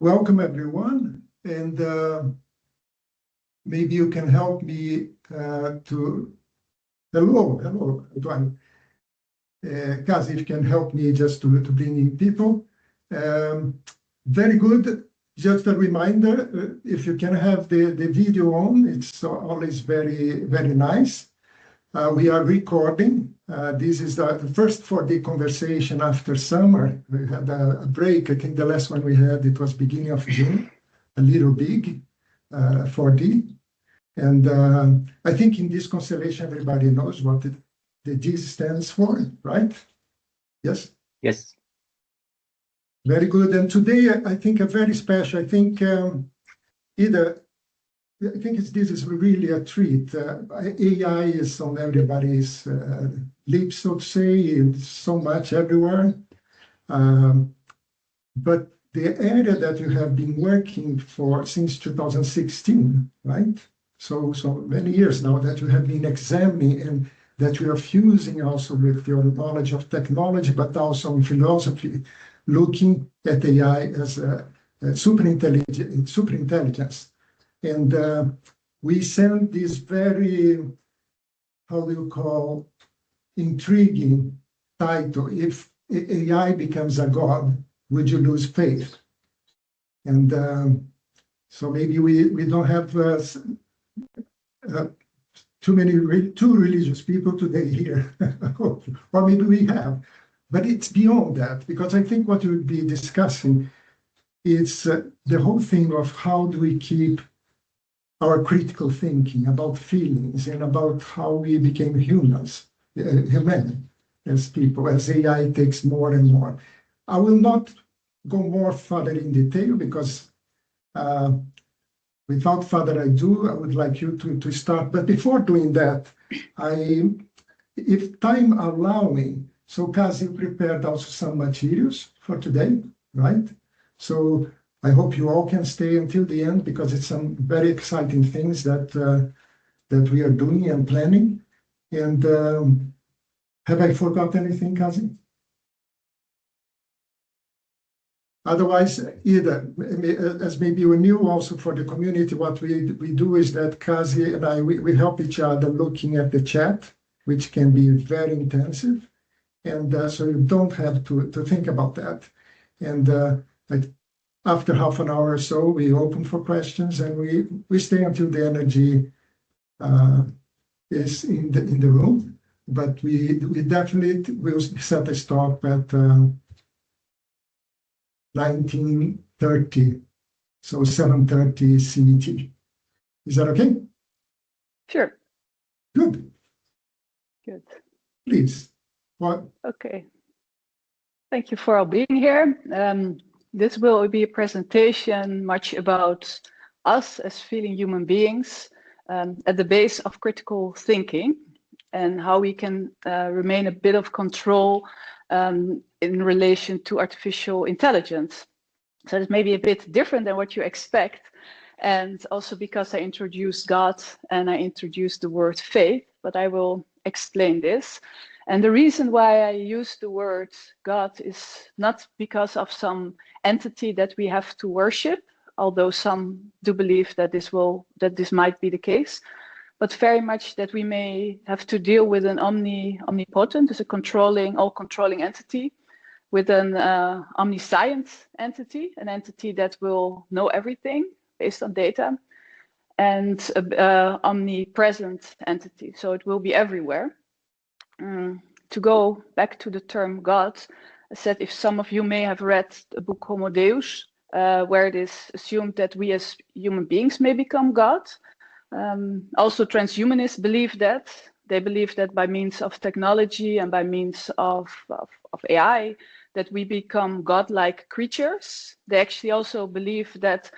welcome everyone, and maybe you can help me to... Hello, Antoine. Kazi, if you can help me just to bring in people. Very good. Just a reminder, if you can have the video on, it's always very, very nice. We are recording. This is the first 4D conversation after summer. We had a break. I think the last one we had, it was beginning of June, a little big, 4D. And I think in this constellation, everybody knows what the G stands for, right? Yes? Yes. Very good. And today, I think a very special, I think this is really a treat. AI is on everybody's lips, so to say, it's so much everywhere. But the area that you have been working for since 2016, right? So many years now that you have been examining and that you are fusing also with your knowledge of technology, but also in philosophy, looking at AI as a superintelligence. And we send this very, how do you call, intriguing title. If AI becomes a god, would you lose faith? And so maybe we don't have too religious people today here, or maybe we have. But it's beyond that, because I think what we'll be discussing is the whole thing of how do we keep our critical thinking about feelings and about how we became humans, human as people, as AI takes more and more. I will not go more further in detail because without further ado, I would like you to start. But before doing that, if time allowing, so Kazi prepared also some materials for today, right? So I hope you all can stay until the end because it's some very exciting things that we are doing and planning. And have I forgot anything, Kazi? Otherwise, either, as maybe you knew also for the community, what we do is that Kazi and I, we help each other looking at the chat, which can be very intensive. And so you don't have to think about that. And after half an hour or so, we open for questions and we stay until the energy is in the room. But we definitely will set a stop at 19:30, so 7:30 CET. Is that okay? Sure. Good. Good. Please. What? Okay. Thank you for all being here. This will be a presentation much about us as feeling human beings at the base of critical thinking and how we can remain a bit of control in relation to artificial intelligence. So it's maybe a bit different than what you expect. And also because I introduced God and I introduced the word faith, but I will explain this. And the reason why I use the word God is not because of some entity that we have to worship, although some do believe that this might be the case, but very much that we may have to deal with an omnipotent, as a all-controlling entity, with an omniscient entity, an entity that will know everything based on data, and an omnipresent entity, so it will be everywhere. To go back to the term God, I said if some of you may have read the book Homo Deus, where it is assumed that we as human beings may become God. Also transhumanists believe that. They believe that by means of technology and by means of AI, that we become godlike creatures. They actually also believe that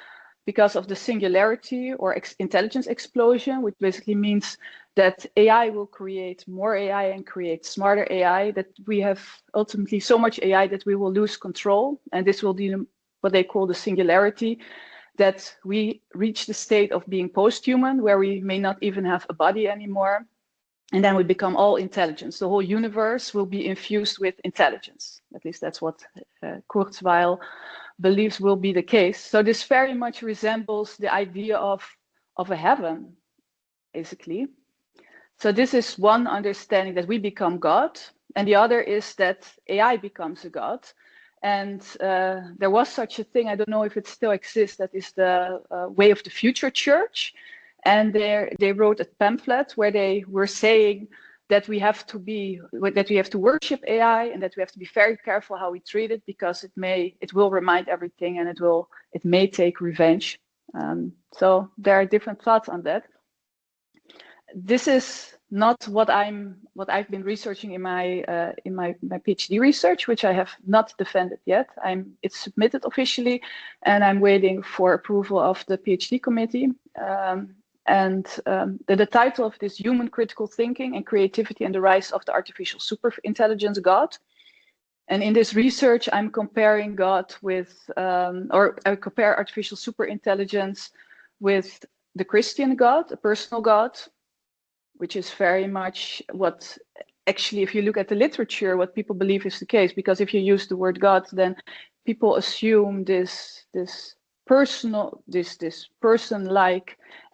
because of the singularity or intelligence explosion, which basically means that AI will create more AI and create smarter AI, that we have ultimately so much AI that we will lose control. And this will be what they call the singularity, that we reach the state of being post-human, where we may not even have a body anymore. And then we become all intelligence. The whole universe will be infused with intelligence. At least that's what Kurzweil believes will be the case. So this very much resembles the idea of a heaven, basically. So this is one understanding, that we become God, and the other is that AI becomes a God. And there was such a thing, I don't know if it still exists, that is the Way of the Future Church. And they wrote a pamphlet where they were saying that we have to worship AI, and that we have to be very careful how we treat it, because it will remind everything, and it may take revenge. So there are different thoughts on that. This is not what I've been researching in my PhD research, which I have not defended yet. It's submitted officially, and I'm waiting for approval of the PhD committee. The title of this: Human Critical Thinking and Creativity and the Rise of the Artificial Superintelligence God. And in this research, I'm comparing God with, or I compare artificial superintelligence with the Christian God, a personal God, which is very much what, actually, if you look at the literature, what people believe is the case. Because if you use the word God, then people assume this person-like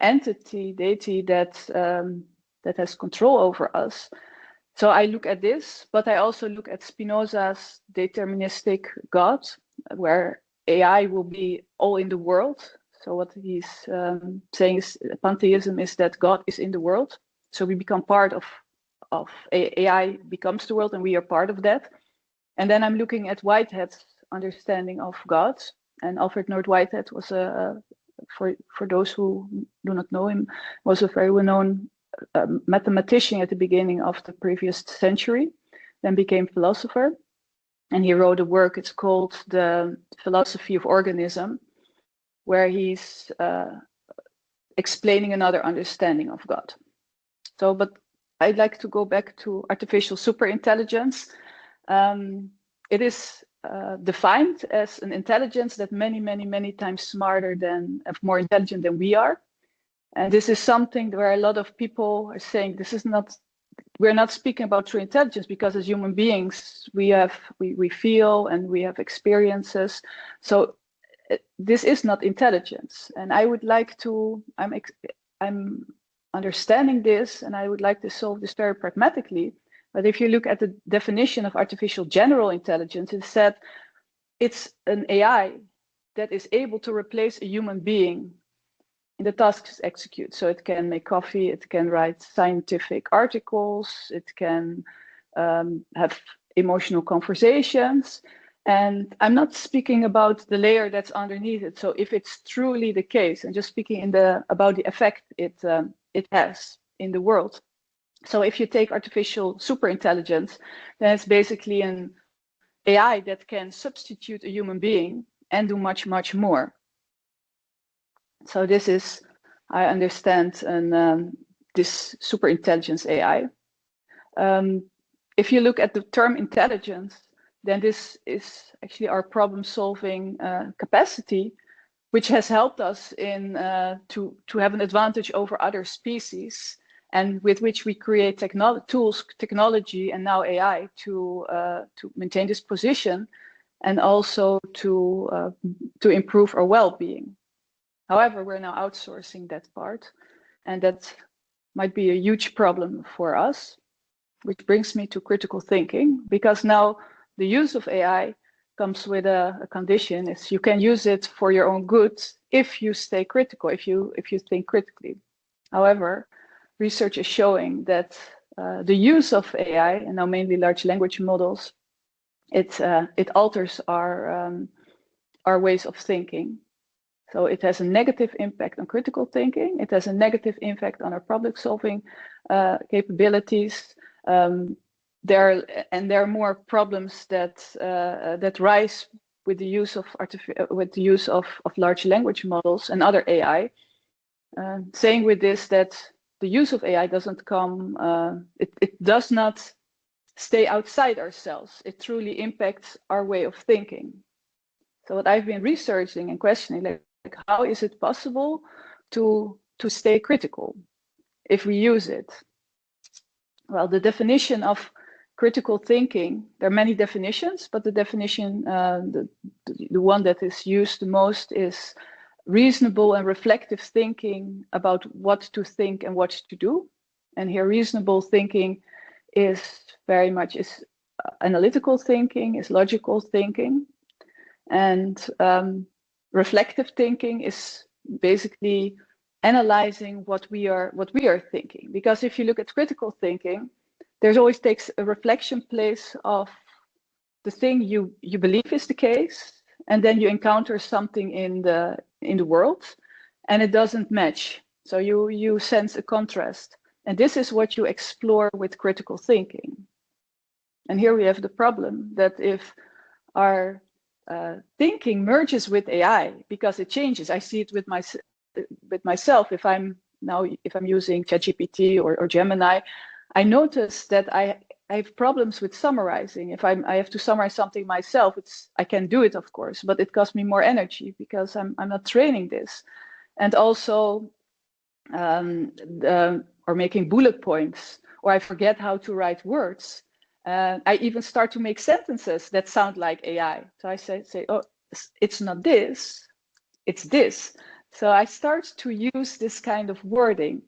entity, deity that has control over us. So I look at this, but I also look at Spinoza's deterministic God, where AI will be all in the world. So what he's saying is pantheism is that God is in the world. So we become part of AI becomes the world, and we are part of that. And then I'm looking at Whitehead's understanding of God. And Alfred North Whitehead was for those who do not know him, was a very well-known mathematician at the beginning of the previous century, then became philosopher. And he wrote a work, it's called The Philosophy of Organism, where he's explaining another understanding of God. So, but I'd like to go back to artificial superintelligence. It is defined as an intelligence that many times smarter than, more intelligent than we are. And this is something where a lot of people are saying we're not speaking about true intelligence, because as human beings, we feel and we have experiences. So this is not intelligence. And I would like to, I'm understanding this, and I would like to solve this very pragmatically. But if you look at the definition of artificial general intelligence, it said it's an AI that is able to replace a human being in the tasks it executes. So it can make coffee, it can write scientific articles, it can have emotional conversations. And I'm not speaking about the layer that's underneath it. So if it's truly the case, and just speaking about the effect it has in the world. So if you take artificial superintelligence, then it's basically an AI that can substitute a human being and do much more. So this is, I understand, this superintelligence AI. If you look at the term intelligence, then this is actually our problem-solving capacity, which has helped us in to have an advantage over other species, and with which we create technology, and now AI to maintain this position, and also to improve our well-being. However, we're now outsourcing that part, and that might be a huge problem for us, which brings me to critical thinking, because now the use of AI comes with a condition: is you can use it for your own good if you stay critical, if you think critically. However, research is showing that the use of AI, and now mainly large language models, it alters our ways of thinking. So it has a negative impact on critical thinking. It has a negative impact on our problem-solving capabilities. There are more problems that rise with the use of large language models and other AI. Saying with this that the use of AI doesn't come, it does not stay outside ourselves. It truly impacts our way of thinking. So what I've been researching and questioning, like how is it possible to stay critical if we use it? Well, the definition of critical thinking, there are many definitions, but the definition, the one that is used the most is reasonable and reflective thinking about what to think and what to do. And here reasonable thinking is very much analytical thinking, is logical thinking. And reflective thinking is basically analyzing what we are thinking. Because if you look at critical thinking, there's always takes a reflection place of the thing you believe is the case, and then you encounter something in the world, and it doesn't match. So you sense a contrast, and this is what you explore with critical thinking. And here we have the problem that if our thinking merges with AI, because it changes. I see it with myself. If I'm using ChatGPT or Gemini, I notice that I have problems with summarizing. If I have to summarize something myself, I can do it, of course, but it costs me more energy because I'm not training this. And also, or making bullet points, or I forget how to write words. I even start to make sentences that sound like AI. So I say, oh, it's not this, it's this. So I start to use this kind of wording.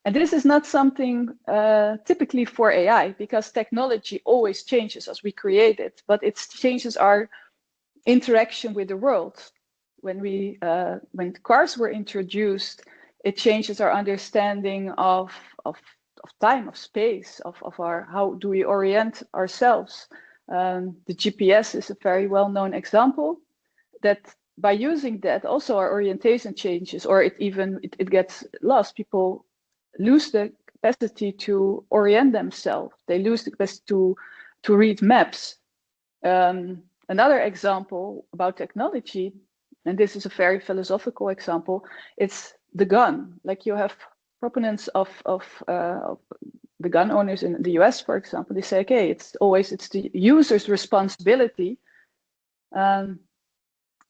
And this is not something typically for AI, because technology always changes as we create it, but it changes our interaction with the world. When cars were introduced, it changes our understanding of time, of space, of how do we orient ourselves. The GPS is a very well-known example that by using that, also our orientation changes, or it gets lost. People lose the capacity to orient themselves. They lose the capacity to read maps. Another example about technology, and this is a very philosophical example, it's the gun. Like you have proponents of the gun owners in the US, for example, they say, okay, it's the user's responsibility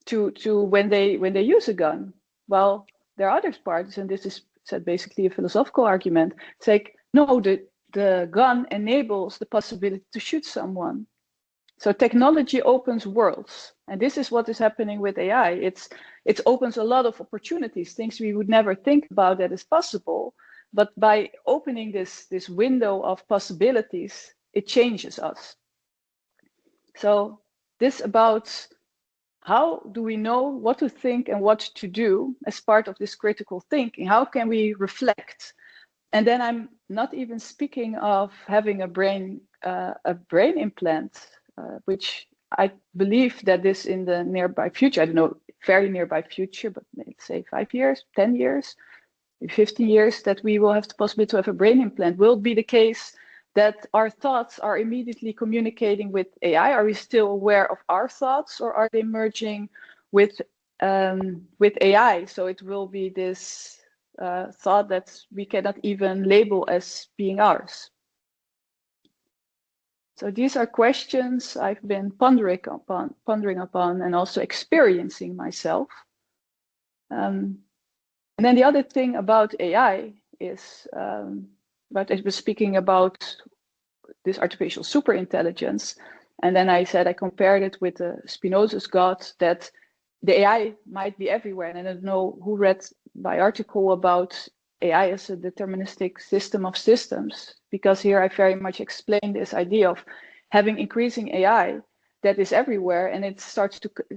to when they use a gun. Well, there are other parts, and this is said basically a philosophical argument. It's like, no, the gun enables the possibility to shoot someone. So technology opens worlds, and this is what is happening with AI. It opens a lot of opportunities, things we would never think about that is possible. But by opening this window of possibilities, it changes us. So this about how do we know what to think and what to do as part of this critical thinking? How can we reflect? And then I'm not even speaking of having a brain implant, which I believe that this in the nearby future, I don't know, very nearby future, but let's say 5 years, 10 years, 15 years, that we will have the possibility to have a brain implant. Will it be the case that our thoughts are immediately communicating with AI? Are we still aware of our thoughts, or are they merging with AI? So it will be this thought that we cannot even label as being ours. So these are questions I've been pondering upon and also experiencing myself. And then the other thing about AI is, but I was speaking about this artificial superintelligence, and then I said I compared it with Spinoza's God, that the AI might be everywhere. And I don't know who read my article about AI as a deterministic system of systems, because here I very much explain this idea of having increasing AI that is everywhere, and it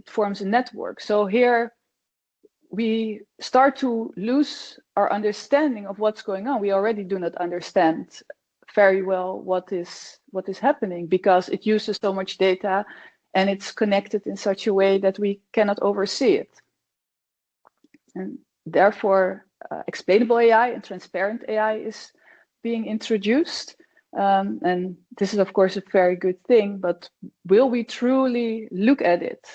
forms a network. So here we start to lose our understanding of what's going on. We already do not understand very well what is happening, because it uses so much data and it's connected in such a way that we cannot oversee it. And therefore, explainable AI and transparent AI is being introduced. And this is, of course, a very good thing, but will we truly look at it?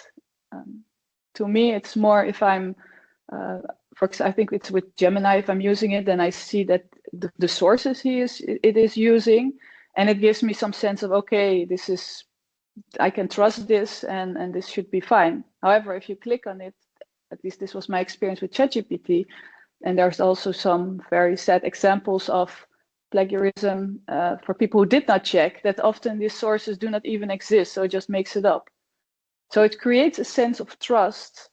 To me, it's more if I'm, I think it's with Gemini, if I'm using it, then I see that the sources it is using, and it gives me some sense of, okay, I can trust this, and this should be fine. However, if you click on it, at least this was my experience with ChatGPT, and there's also some very sad examples of plagiarism, for people who did not check, that often these sources do not even exist, so it just makes it up. So it creates a sense of trust.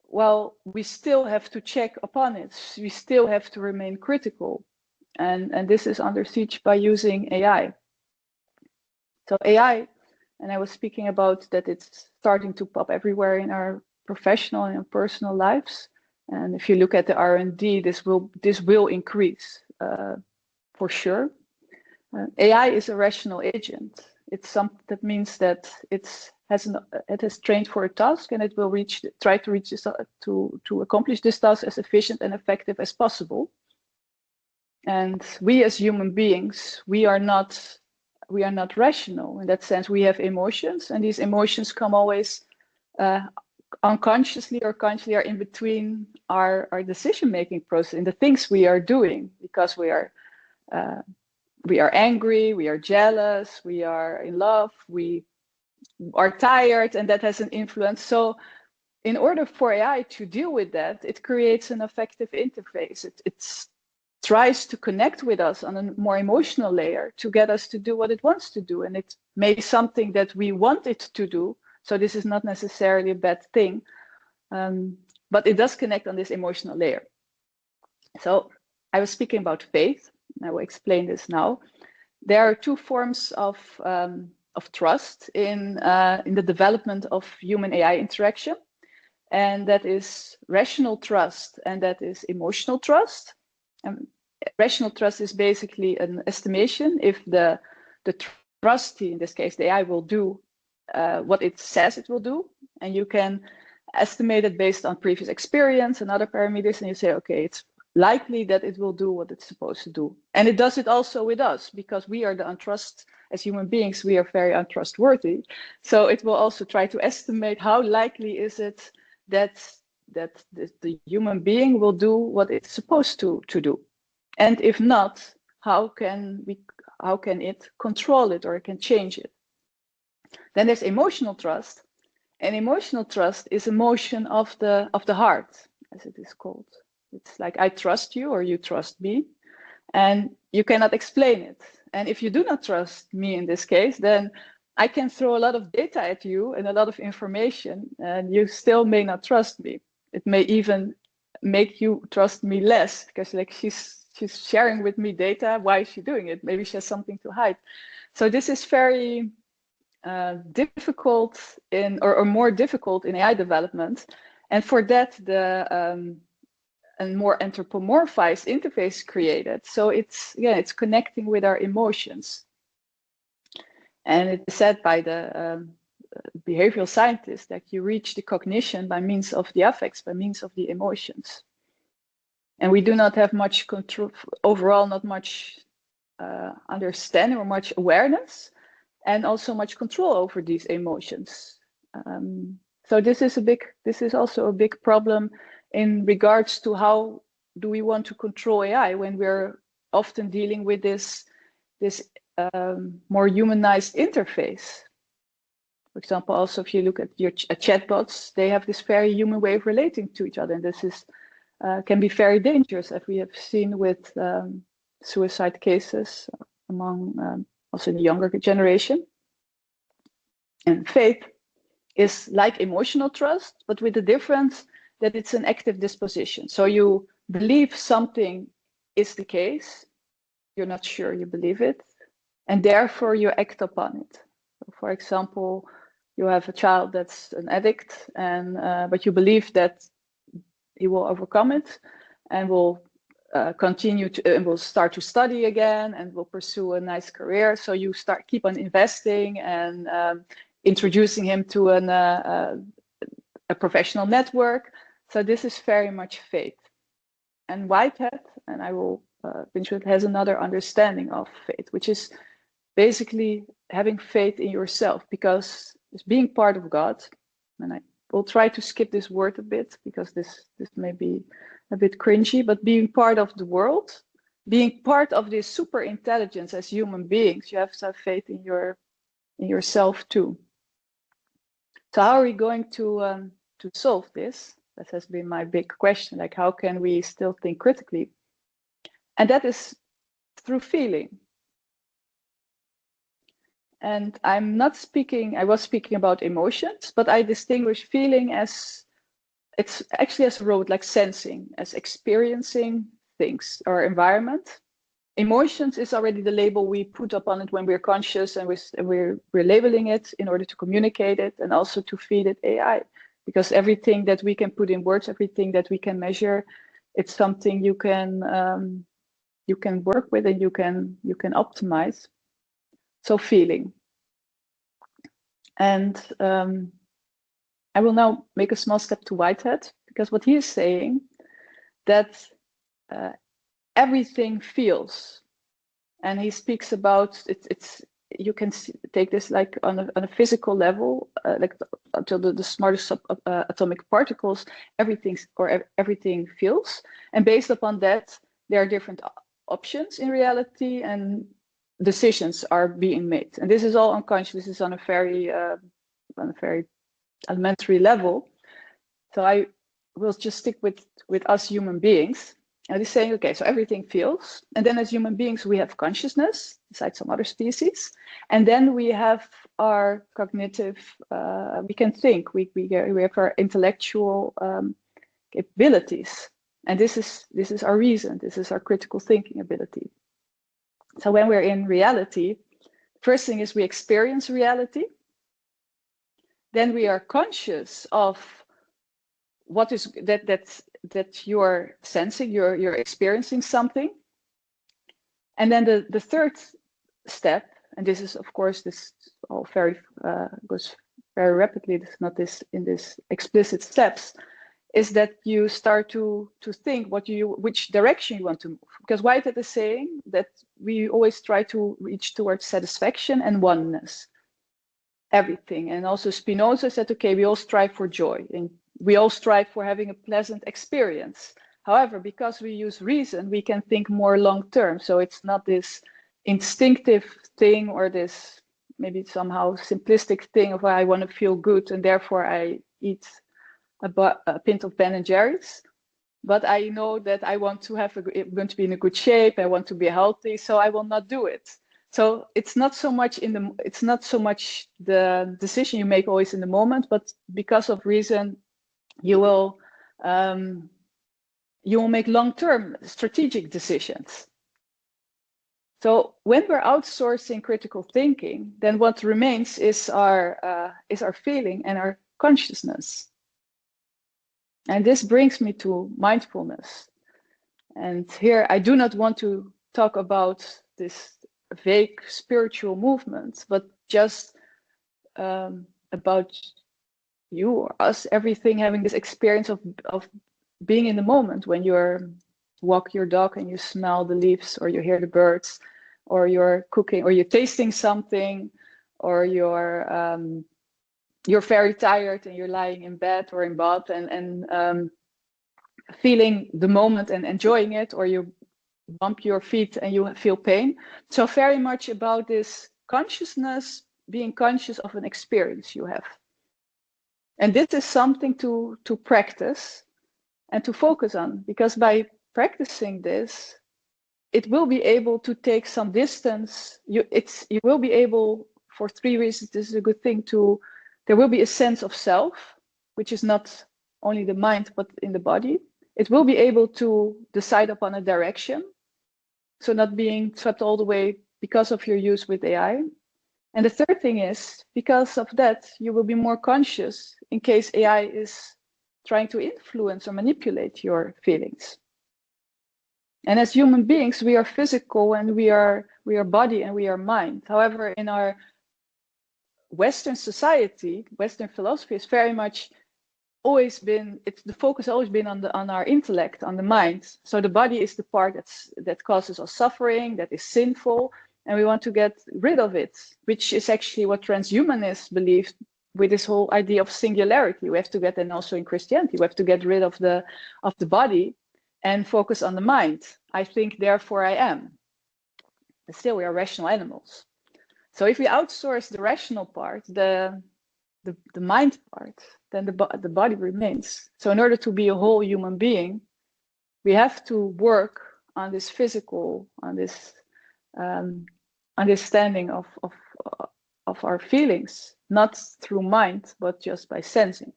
Well, we still have to check upon it. We still have to remain critical. And this is under siege by using AI. So AI, and I was speaking about that it's starting to pop everywhere in our professional and personal lives. And if you look at the R&D, this will increase for sure. AI is a rational agent. That means that it has trained for a task, and it will try to reach this, to accomplish this task as efficient and effective as possible. And we as human beings, we are not rational in that sense. We have emotions, and these emotions come always unconsciously or consciously are in between our decision-making process and the things we are doing, because we are angry, we are jealous, we are in love, we are tired, and that has an influence. So in order for AI to deal with that, it creates an effective interface. It tries to connect with us on a more emotional layer to get us to do what it wants to do. And it may be something that we want it to do. So this is not necessarily a bad thing, but it does connect on this emotional layer. So I was speaking about faith. I will explain this now. There are two forms of trust in the development of human AI interaction, and that is rational trust, and that is emotional trust. And rational trust is basically an estimation if the trustee, in this case the AI, will do what it says it will do, and you can estimate it based on previous experience and other parameters, and you say, okay, it's likely that it will do what it's supposed to do. And it does it also with us, because we are as human beings, we are very untrustworthy. So it will also try to estimate how likely is it that the human being will do what it's supposed to do. And if not, how can it control it, or it can change it? Then there's emotional trust. And emotional trust is emotion of the heart, as it is called. It's like, I trust you, or you trust me, and you cannot explain it. And if you do not trust me in this case, then I can throw a lot of data at you and a lot of information, and you still may not trust me. It may even make you trust me less, because like she's sharing with me data. Why is she doing it? Maybe she has something to hide. So this is very difficult or more difficult in AI development. And for that, a more anthropomorphized interface created. So it's connecting with our emotions. And it is said by the behavioral scientists that you reach the cognition by means of the affects, by means of the emotions. And we do not have much control, overall, not much understanding or much awareness, and also much control over these emotions. So this is also a big problem in regards to how do we want to control AI when we're often dealing with this more humanized interface. For example, also if you look at your chatbots, they have this very human way of relating to each other, and this is can be very dangerous, as we have seen with suicide cases among also the younger generation. And faith is like emotional trust, but with the difference that it's an active disposition. So you believe something is the case, you're not sure you believe it, and therefore you act upon it. So for example, you have a child that's an addict, and but you believe that he will overcome it and will continue to and will start to study again and will pursue a nice career. So you keep on investing and introducing him to a professional network. So this is very much faith. And Whitehead, and I will finish with, has another understanding of faith, which is basically having faith in yourself, because it's being part of God. And I will try to skip this word a bit because this may be a bit cringy, but being part of the world, being part of this super intelligence as human beings, you have to have faith in yourself too. So how are we going to solve this? That has been my big question. Like, how can we still think critically? And that is through feeling. And I was speaking about emotions, but I distinguish feeling as, it's actually as a road, like sensing, as experiencing things or environment. Emotions is already the label we put upon it when we're conscious, and we're labeling it in order to communicate it and also to feed it AI. Because everything that we can put in words, everything that we can measure, it's something you can work with and you can optimize. So feeling. And I will now make a small step to Whitehead, because what he is saying, that everything feels, and he speaks about it's you can take this like on a physical level, like until the smallest atomic particles, everything feels, and based upon that, there are different options in reality, and decisions are being made. And this is all unconscious. This is on a very elementary level. So I will just stick with us human beings. And he's saying, okay, so everything feels. And then as human beings, we have consciousness, besides some other species. And then we have our cognitive, we can think, we have our intellectual abilities. And this is our reason, this is our critical thinking ability. So when we're in reality, first thing is we experience reality. Then we are conscious of what is that you're sensing, you're experiencing something. And then the third step, and this is of course this all goes very rapidly, it's not this in this explicit steps, is that you start to think which direction you want to move. Because Whitehead is saying that we always try to reach towards satisfaction and oneness, everything. And also Spinoza said, okay, we all strive for joy and we all strive for having a pleasant experience. However, because we use reason, we can think more long term. So it's not this instinctive thing or this maybe somehow simplistic thing of I want to feel good and therefore I eat a pint of Ben and Jerry's. But I know that I want to going to be in a good shape. I want to be healthy, so I will not do it. So it's not so much the decision you make always in the moment, but because of reason, you will make long-term strategic decisions. So when we're outsourcing critical thinking, then what remains is our feeling and our consciousness. And this brings me to mindfulness. And here I do not want to talk about this vague spiritual movement, but just about you or us, everything having this experience of being in the moment when you walk your dog and you smell the leaves or you hear the birds, or you're cooking or you're tasting something, or you're very tired and you're lying in bed or in bed and feeling the moment and enjoying it, or you bump your feet and you feel pain. So very much about this consciousness, being conscious of an experience you have. And this is something to practice and to focus on, because by practicing this, it will be able to take some distance. You will be able, for three reasons, this is a good thing, there will be a sense of self, which is not only the mind, but in the body. It will be able to decide upon a direction. So not being swept all the way because of your use with AI. And the third thing is, because of that, you will be more conscious in case AI is trying to influence or manipulate your feelings. And as human beings, we are physical and we are body and we are mind. However, in our Western society, Western philosophy is very much always been, the focus has always been on our intellect, on the mind. So the body is the part that causes us suffering, that is sinful, and we want to get rid of it, which is actually what transhumanists believe with this whole idea of singularity. We have to get, and also in Christianity, we have to get rid of the body and focus on the mind. I think, therefore I am. But still, we are rational animals. So if we outsource the rational part, the mind part, then the body remains. So in order to be a whole human being, we have to work on this physical, on this understanding of our feelings, not through mind, but just by sensing.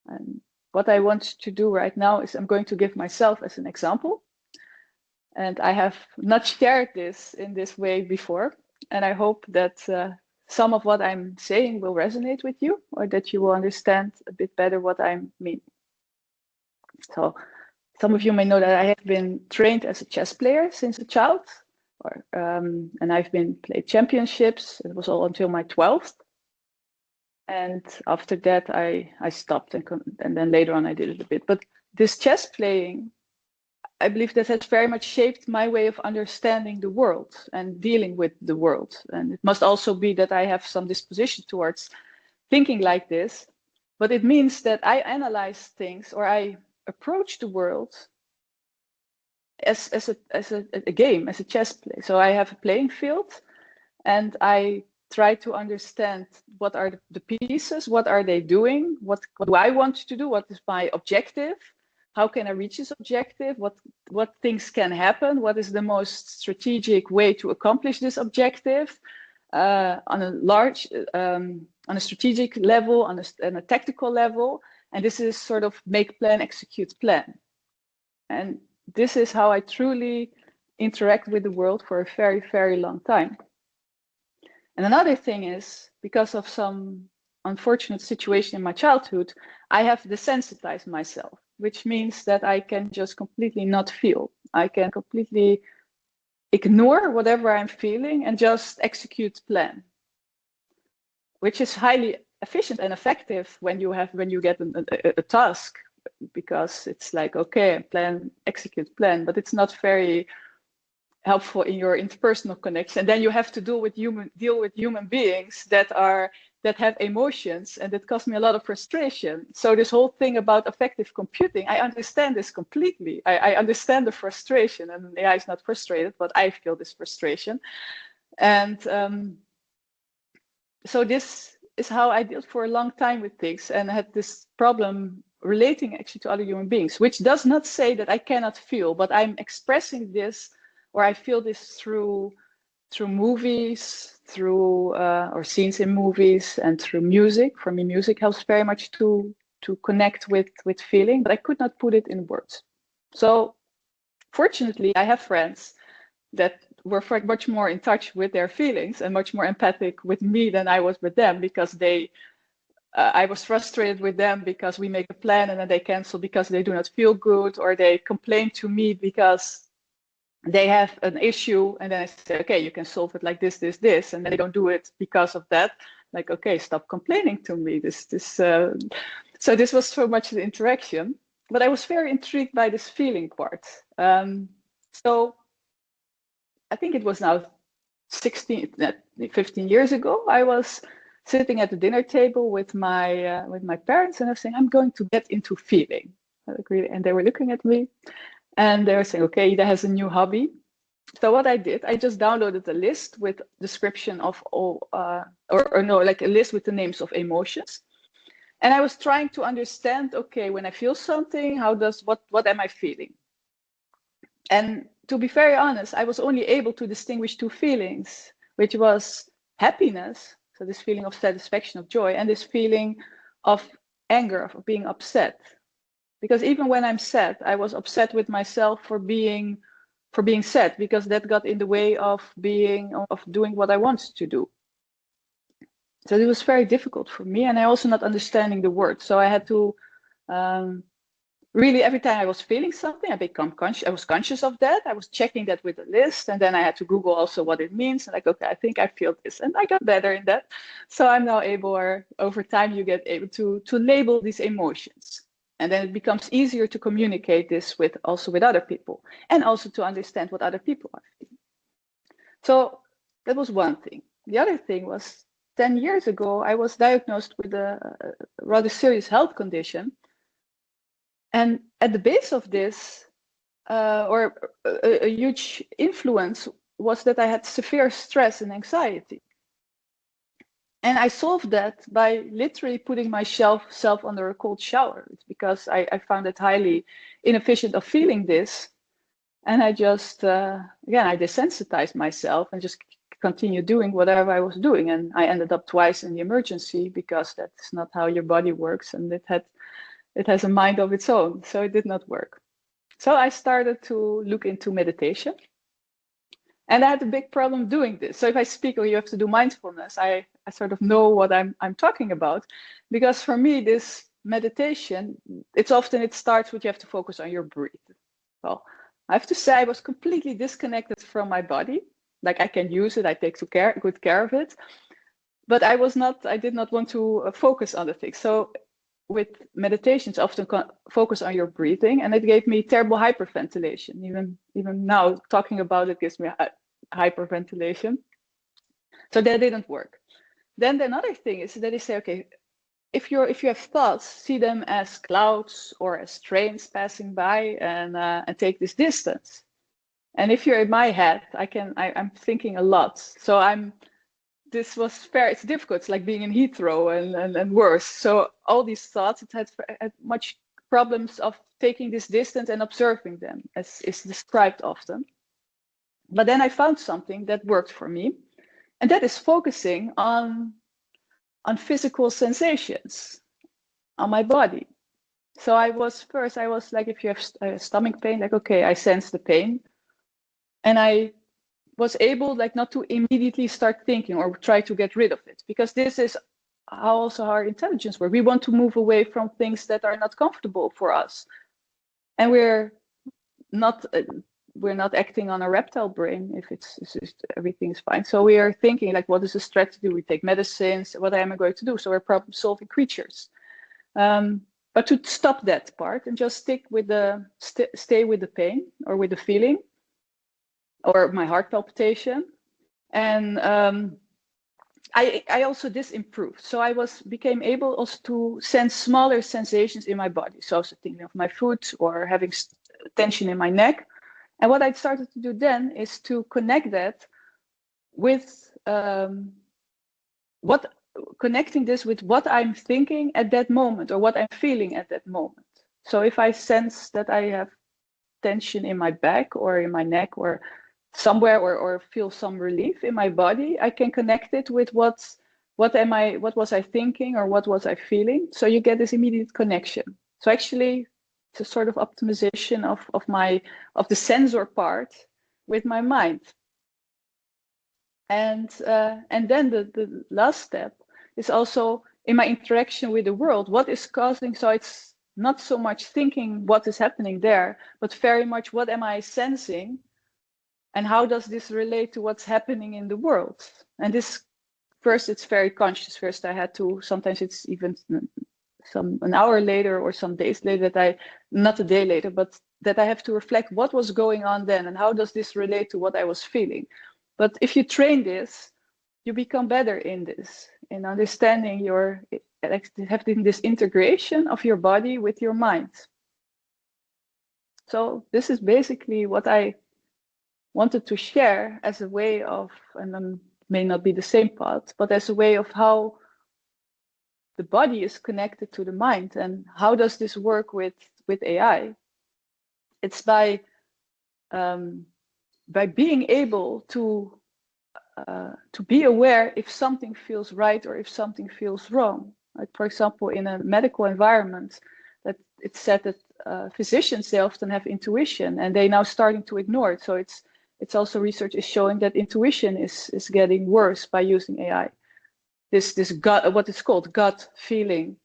And what I want to do right now is I'm going to give myself as an example. And I have not shared this in this way before. And I hope that some of what I'm saying will resonate with you, or that you will understand a bit better what I mean. So some of you may know that I have been trained as a chess player since a child, and I've been played championships. It was all until my 12th. And after that, I stopped, and then later on I did it a bit. But this chess playing, I believe that has very much shaped my way of understanding the world and dealing with the world. And it must also be that I have some disposition towards thinking like this, but it means that I analyze things, or I approach the world as a game, as a chess play. So I have a playing field, and I try to understand what are the pieces, what are they doing, what do I want to do, what is my objective, how can I reach this objective, what things can happen, what is the most strategic way to accomplish this objective on a strategic level, on a tactical level. And this is sort of make plan, execute plan. And this is how I truly interact with the world for a very, very long time. And another thing is, because of some unfortunate situation in my childhood, I have desensitized myself, which means that I can just completely not feel. I can completely ignore whatever I'm feeling and just execute plan, which is highly efficient and effective when you get a task, because it's like, okay, plan, execute plan, but it's not very helpful in your interpersonal connection. And then you have to deal with human beings that have emotions, and it caused me a lot of frustration. So this whole thing about affective computing, I understand this completely. I understand the frustration, and the AI is not frustrated, but I feel this frustration. And so this is how I dealt for a long time with things, and I had this problem relating actually to other human beings, which does not say that I cannot feel, but I'm expressing this, or I feel this through movies, or scenes in movies, and through music. For me, music helps very much to connect with feeling, but I could not put it in words. So fortunately, I have friends that were much more in touch with their feelings and much more empathic with me than I was with them, because I was frustrated with them because we make a plan and then they cancel because they do not feel good, or they complain to me because they have an issue, and then I say, okay, you can solve it like this, and then they don't do it because of that. Like, okay, stop complaining to me. So this was so much the interaction, but I was very intrigued by this feeling part. So I think it was now 15 years ago. I was sitting at the dinner table with my parents, and I was saying, I'm going to get into feeling. And they were looking at me. And they were saying, okay, Ida has a new hobby. So what I did, I just downloaded a list with description of all, like a list with the names of emotions. And I was trying to understand, okay, when I feel something, what am I feeling? And to be very honest, I was only able to distinguish two feelings, which was happiness, so this feeling of satisfaction, of joy, and this feeling of anger, of being upset. Because even when I'm sad, I was upset with myself for being sad, because that got in the way of doing what I wanted to do. So it was very difficult for me, and I also not understanding the words. So I had to really, every time I was feeling something, I was conscious of that. I was checking that with a list, and then I had to Google also what it means. And like, okay, I think I feel this, and I got better in that. So I'm now able, or over time, you get able to label these emotions. And then it becomes easier to communicate this with other people, and also to understand what other people are feeling. So that was one thing. The other thing was 10 years ago, I was diagnosed with a rather serious health condition. And at the base of this, or a huge influence, was that I had severe stress and anxiety. And I solved that by literally putting myself under a cold shower. It's because I found it highly inefficient of feeling this. And I just, again, I desensitized myself and just continued doing whatever I was doing. And I ended up twice in the emergency because that's not how your body works. And it has a mind of its own. So it did not work. So I started to look into meditation. And I had a big problem doing this. So if I speak, or you have to do mindfulness, I sort of know what I'm talking about. Because for me, this meditation, it starts with you have to focus on your breath. Well, I have to say I was completely disconnected from my body. Like I can use it, I take good care of it. But I did not want to focus on the things. So with meditations, often focus on your breathing, and it gave me terrible hyperventilation. Even now, talking about it gives me hyperventilation. So that didn't work. Then another thing is that they say, okay, if you have thoughts, see them as clouds or as trains passing by, and take this distance. And if you're in my head, I'm thinking a lot. So it's difficult. It's like being in Heathrow and worse. So all these thoughts, it had much problems of taking this distance and observing them, as is described often. But then I found something that worked for me, and that is focusing on physical sensations on my body. So I was like, if you have stomach pain, like, okay, I sense the pain, and I was able like not to immediately start thinking or try to get rid of it, because this is how also our intelligence works. We want to move away from things that are not comfortable for us, and we're not acting on a reptile brain if it's everything's fine. So we are thinking like, what is the strategy? We take medicines. What am I going to do? So we're problem-solving creatures. But to stop that part and just stick with stay with the pain or with the feeling or my heart palpitation. And I also this improved. So I became able also to sense smaller sensations in my body. So I was thinking of my foot or having tension in my neck. And what I started to do then is to connect that with connecting this with what I'm thinking at that moment or what I'm feeling at that moment. So if I sense that I have tension in my back or in my neck or somewhere, or feel some relief in my body, I can connect it with what was I thinking or what was I feeling. So you get this immediate connection. So actually it's a sort of optimization of the sensor part with my mind. And then the last step is also in my interaction with the world, what is causing. So it's not so much thinking what is happening there, but very much what am I sensing, and how does this relate to what's happening in the world. And this first, it's very conscious. First, I had to. Sometimes it's even an hour later or some days later not a day later, but that I have to reflect what was going on then and how does this relate to what I was feeling. But if you train this, you become better in this, in understanding having this integration of your body with your mind. So this is basically what I wanted to share as a way of, and then may not be the same path, but as a way of how the body is connected to the mind. And how does this work with AI? It's by being able to be aware if something feels right or if something feels wrong. Like, for example, in a medical environment, that it's said that physicians, they often have intuition, and they're now starting to ignore it. So it's also research is showing that intuition is getting worse by using AI. This gut, what is called gut feeling.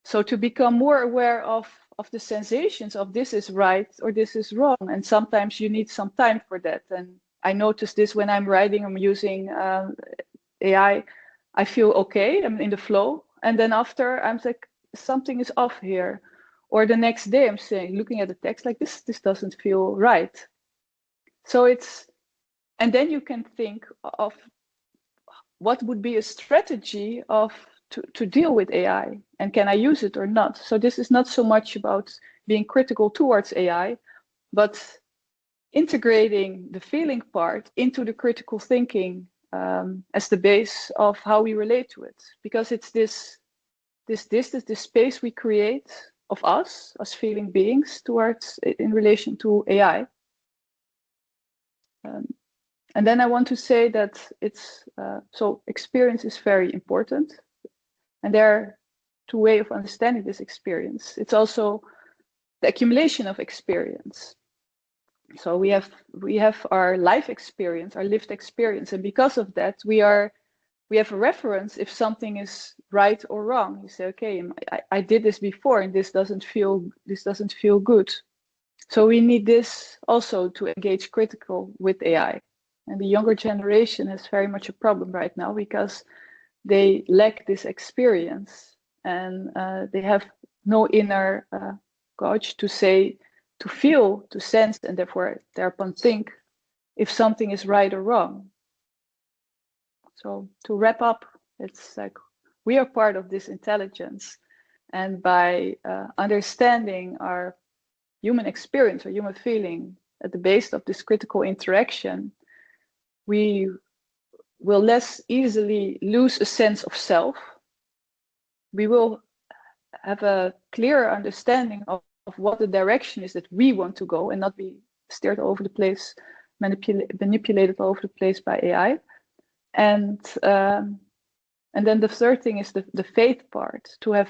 So to become more aware of the sensations of this is right or this is wrong, and sometimes you need some time for that. And I notice this when I'm writing, I'm using AI, I feel okay, I'm in the flow, and then after I'm like, something is off here. Or the next day I'm looking at the text like this doesn't feel right. So and then you can think of what would be a strategy to deal with AI, and can I use it or not? So this is not so much about being critical towards AI, but integrating the feeling part into the critical thinking as the base of how we relate to it. Because it's this space we create of us as feeling beings in relation to AI. And then I want to say that it's so experience is very important, and there are two ways of understanding this experience. It's also the accumulation of experience. So we have our life experience, our lived experience, and because of that, we have a reference if something is right or wrong. You say, okay, I did this before, and this doesn't feel good. So we need this also to engage critical with AI. And the younger generation has very much a problem right now because they lack this experience, and they have no inner coach to say, to feel, to sense, and therefore thereupon think if something is right or wrong. So to wrap up, it's like we are part of this intelligence, and by understanding our human experience or human feeling at the base of this critical interaction, we will less easily lose a sense of self. We will have a clearer understanding of what the direction is that we want to go and not be steered all over the place, manipulated all over the place by AI. And then the third thing is the faith part, to have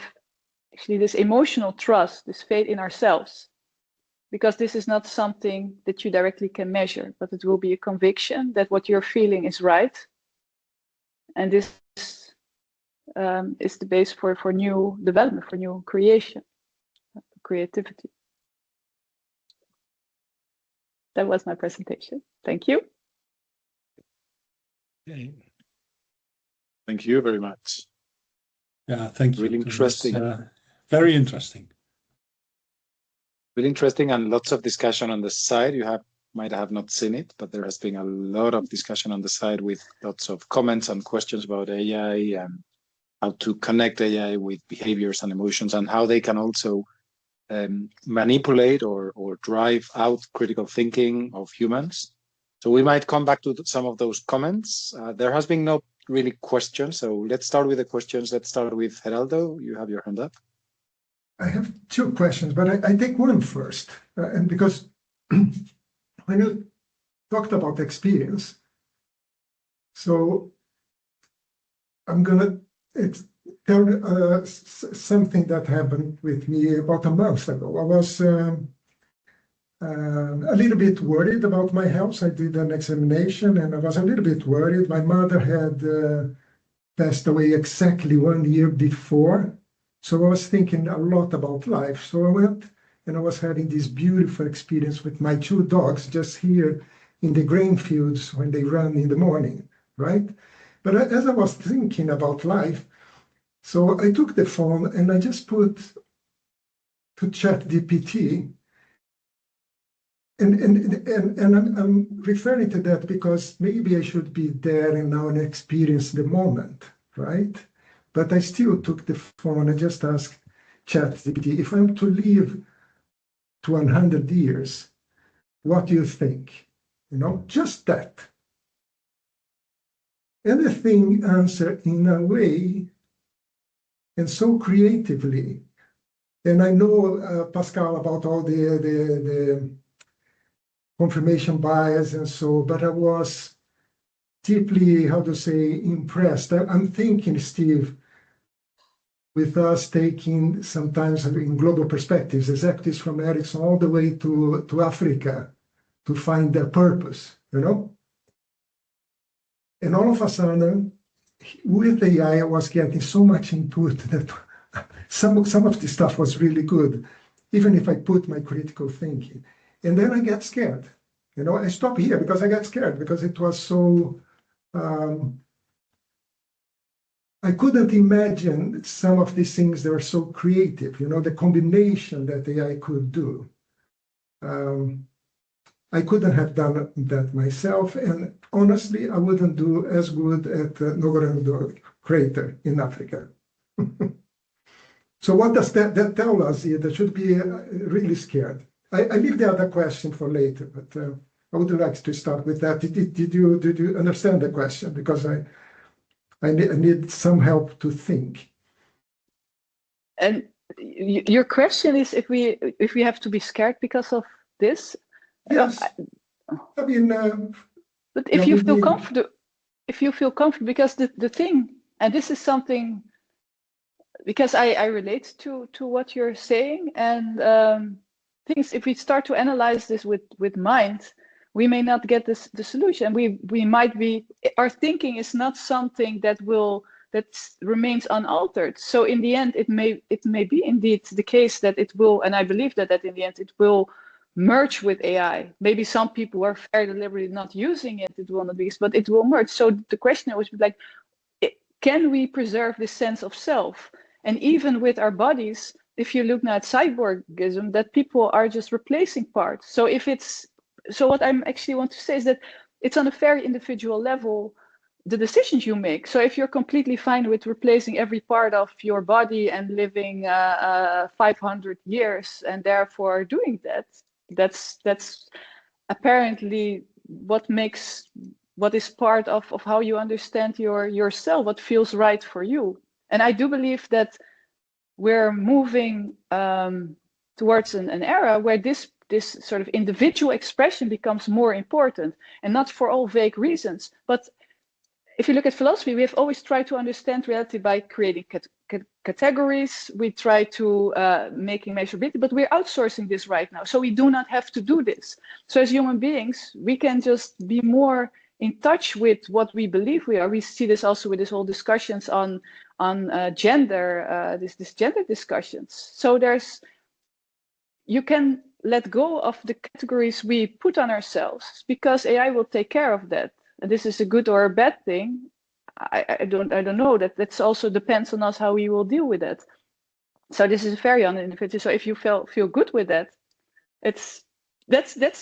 actually this emotional trust, this faith in ourselves, because this is not something that you directly can measure, but it will be a conviction that what you're feeling is right. And this is the base for new development, for new creation, creativity. That was my presentation. Thank you. Okay. Thank you very much. Yeah, thank you. Really interesting. Very interesting. Really interesting, and lots of discussion on the side. You might have not seen it, but there has been a lot of discussion on the side with lots of comments and questions about AI and how to connect AI with behaviors and emotions, and how they can also manipulate or drive out critical thinking of humans. So we might come back to some of those comments. There has been no really questions, so let's start with the questions. Let's start with Geraldo. You have your hand up. I have two questions, but I take one first. And because when you talked about experience, so I'm going to tell something that happened with me about a month ago. I was a little bit worried about my health. I did an examination and I was a little bit worried. My mother had passed away exactly 1 year before. So I was thinking a lot about life. So I went and I was having this beautiful experience with my two dogs just here in the grain fields when they run in the morning, right? But as I was thinking about life, so I took the phone and I just put to ChatGPT, and I'm referring to that because maybe I should be there and now and experience the moment, right? But I still took the phone and just asked ChatGPT, if I'm to live to 100 years, what do you think? You know, just that. And the thing answered in a way and so creatively. And I know, Pascal, about all the confirmation bias and so, but I was deeply, how to say, impressed. I'm thinking, Steve, with us taking sometimes in global perspectives, executives from Ericsson all the way to Africa to find their purpose, you know? And all of a sudden, with AI, I was getting so much input that some of the stuff was really good, even if I put my critical thinking. And then I get scared. You know, I stop here because I got scared because it was so, I couldn't imagine some of these things that are so creative, you know, the combination that AI could do. I couldn't have done that myself, and honestly, I wouldn't do as good at Ngorongoro crater in Africa. So what does that tell us here? That should be really scared. I leave the other question for later, but I would like to start with that. Did you understand the question? Because I need some help to think. And your question is if we have to be scared because of this? Yes. I mean, but if you feel comfortable, because the thing, and this is something, because I relate to what you're saying, and things, if we start to analyze this with mind, we may not get the solution. We might be, our thinking is not something that remains unaltered. So in the end, it may be indeed the case that it will, and I believe that in the end it will merge with AI. Maybe some people are very deliberately not using it, it will not be, but it will merge. So the question was like, can we preserve this sense of self? And even with our bodies, if you look now at cyborgism, that people are just replacing parts. So what I actually want to say is that it's on a very individual level, the decisions you make. So if you're completely fine with replacing every part of your body and living 500 years and therefore doing that, that's apparently what is part of how you understand yourself, what feels right for you. And I do believe that we're moving towards an era where this sort of individual expression becomes more important, and not for all vague reasons. But if you look at philosophy, we have always tried to understand reality by creating categories. We try to making measurability, but we're outsourcing this right now. So we do not have to do this. So as human beings, we can just be more in touch with what we believe we are. We see this also with this whole discussions on gender, this gender discussions. So you can let go of the categories we put on ourselves, because AI will take care of that. And this is a good or a bad thing. I don't know. That's also depends on us how we will deal with that. So this is very individual. So if you feel good with that, that's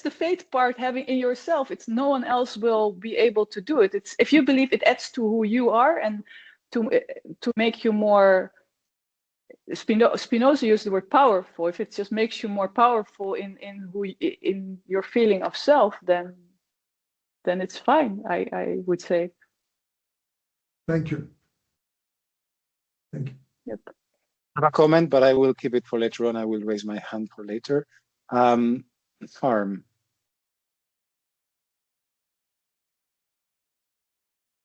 the faith part, having in yourself. It's no one else will be able to do it. It's if you believe it adds to who you are and to make you more. Spinoza used the word powerful. If it just makes you more powerful in your feeling of self, then it's fine. I would say. Thank you. Thank you. Yep. I have a comment, but I will keep it for later on. I will raise my hand for later. Harm.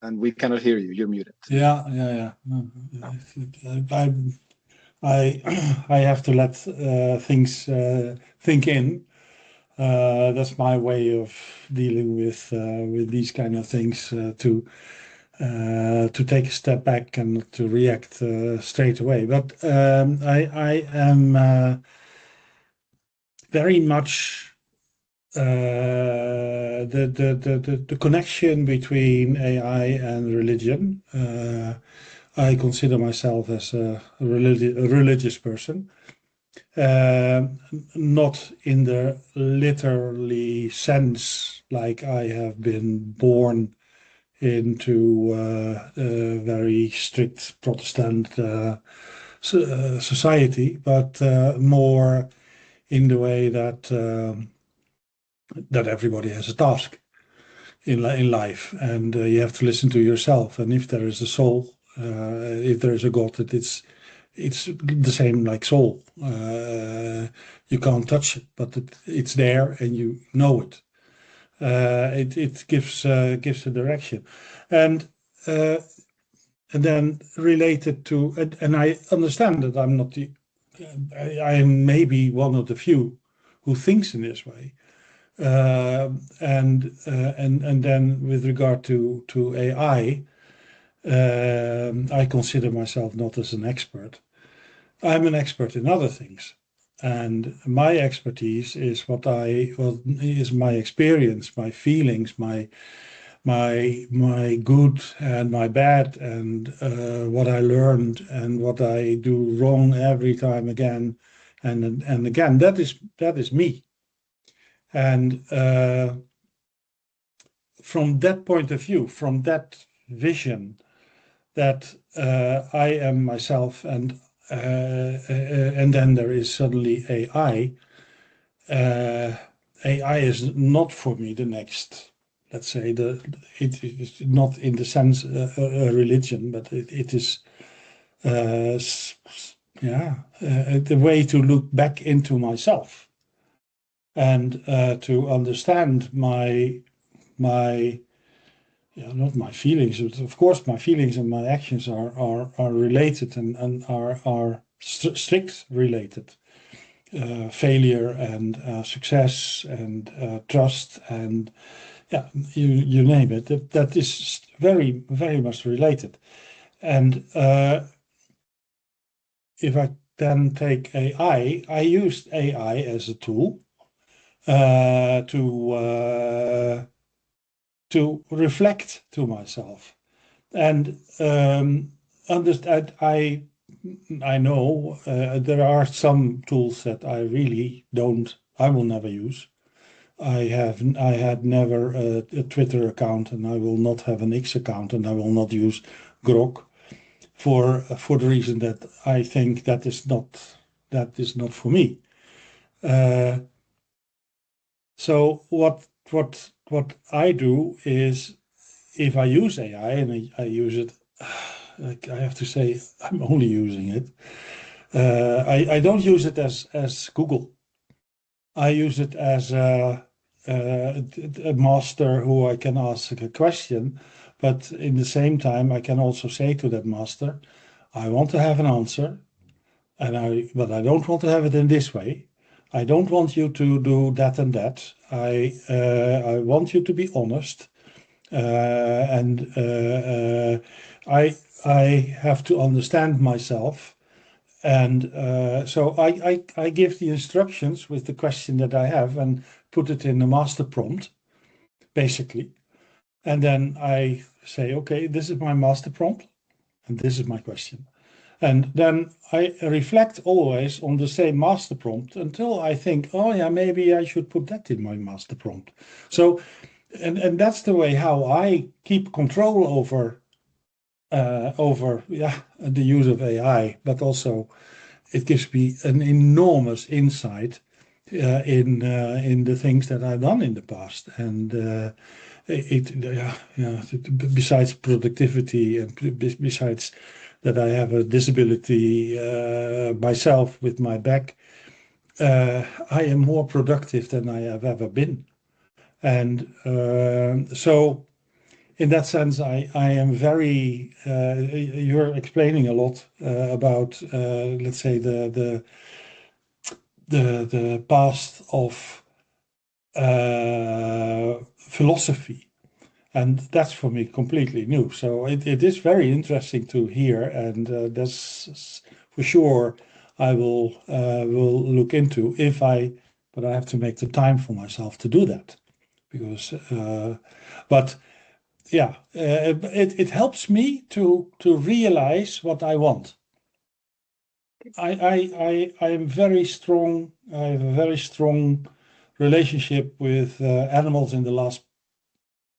And we cannot hear you. You're muted. Yeah. I have to let things think in. That's my way of dealing with these kind of things, to take a step back and to react straight away. But I am very much the connection between AI and religion. I consider myself as a religious person. Not in the literally sense, like I have been born into a very strict Protestant society, but more in the way that everybody has a task in life, and you have to listen to yourself. And if there is a soul, if there is a God, it's the same like soul. You can't touch it, but it's there, and you know it. It gives a direction, and then related to, and I understand that I'm not I am maybe one of the few who thinks in this way. And then with regard to AI, I consider myself not as an expert. I'm an expert in other things, and my expertise is what is my experience, my feelings, my good and my bad, and what I learned and what I do wrong every time again and again. That is me. And from that point of view, from that vision, that I am myself, and then there is suddenly AI. AI is not for me the next. Let's say it is not in the sense a religion, but it is the way to look back into myself. and to understand my not my feelings, but of course my feelings and my actions are related and are strict related. Failure and success and trust and you name it. That is very, very much related. And if I then take AI, I used AI as a tool to reflect to myself and understand. I know there are some tools that I really I will never use. I had never a Twitter account, and I will not have an X account, and I will not use Grok for the reason that I think that is not for me. So what I do is, if I use AI and I use it, I have to say I'm only using it. I don't use it as Google. I use it as a master who I can ask a question, but in the same time I can also say to that master, I want to have an answer, but I don't want to have it in this way. I don't want you to do that and that. I want you to be honest, and I have to understand myself. And so I give the instructions with the question that I have and put it in the master prompt, basically. And then I say, okay, this is my master prompt, and this is my question. And then I reflect always on the same master prompt until I think, oh yeah, maybe I should put that in my master prompt. So, and that's the way how I keep control over the use of AI, but also it gives me an enormous insight in the things that I've done in the past, and besides productivity and besides that I have a disability myself with my back, I am more productive than I have ever been, and so. In that sense, I am very. You're explaining a lot about, let's say, the past of philosophy, and that's for me completely new. So it is very interesting to hear, and that's for sure I will look into but I have to make the time for myself to do that, because but. Yeah, it helps me to realize what I want. I am very strong. I have a very strong relationship with animals in the last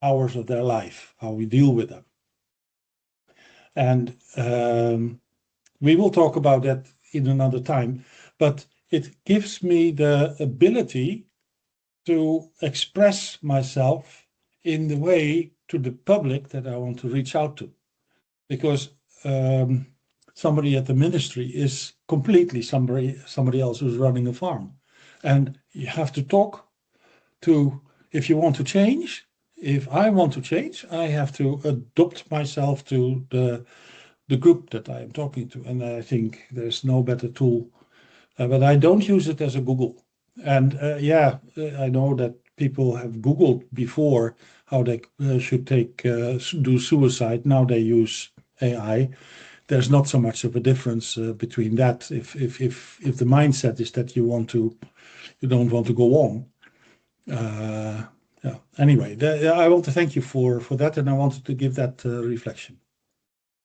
hours of their life, how we deal with them. And we will talk about that in another time, but it gives me the ability to express myself in the way to the public that I want to reach out to, because somebody at the ministry is completely somebody else who's running a farm, and you have to talk to. If you want to change, if I want to change, I have to adopt myself to the group that I am talking to, and I think there's no better tool. But I don't use it as a Google. And I know that people have Googled before how they should do suicide. Now they use AI. There's not so much of a difference between that. If the mindset is that you don't want to go on. Anyway, I want to thank you for that, and I wanted to give that reflection.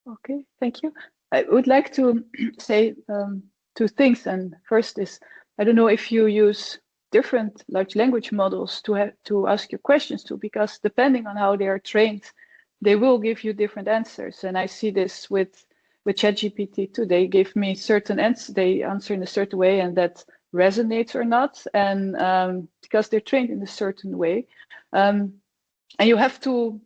Okay, thank you. I would like to say two things. And first is, I don't know if you use different large language models to ask your questions to, because depending on how they are trained, they will give you different answers. And I see this with ChatGPT too. They give me certain answers, they answer in a certain way, and that resonates or not. And because they're trained in a certain way, and you have to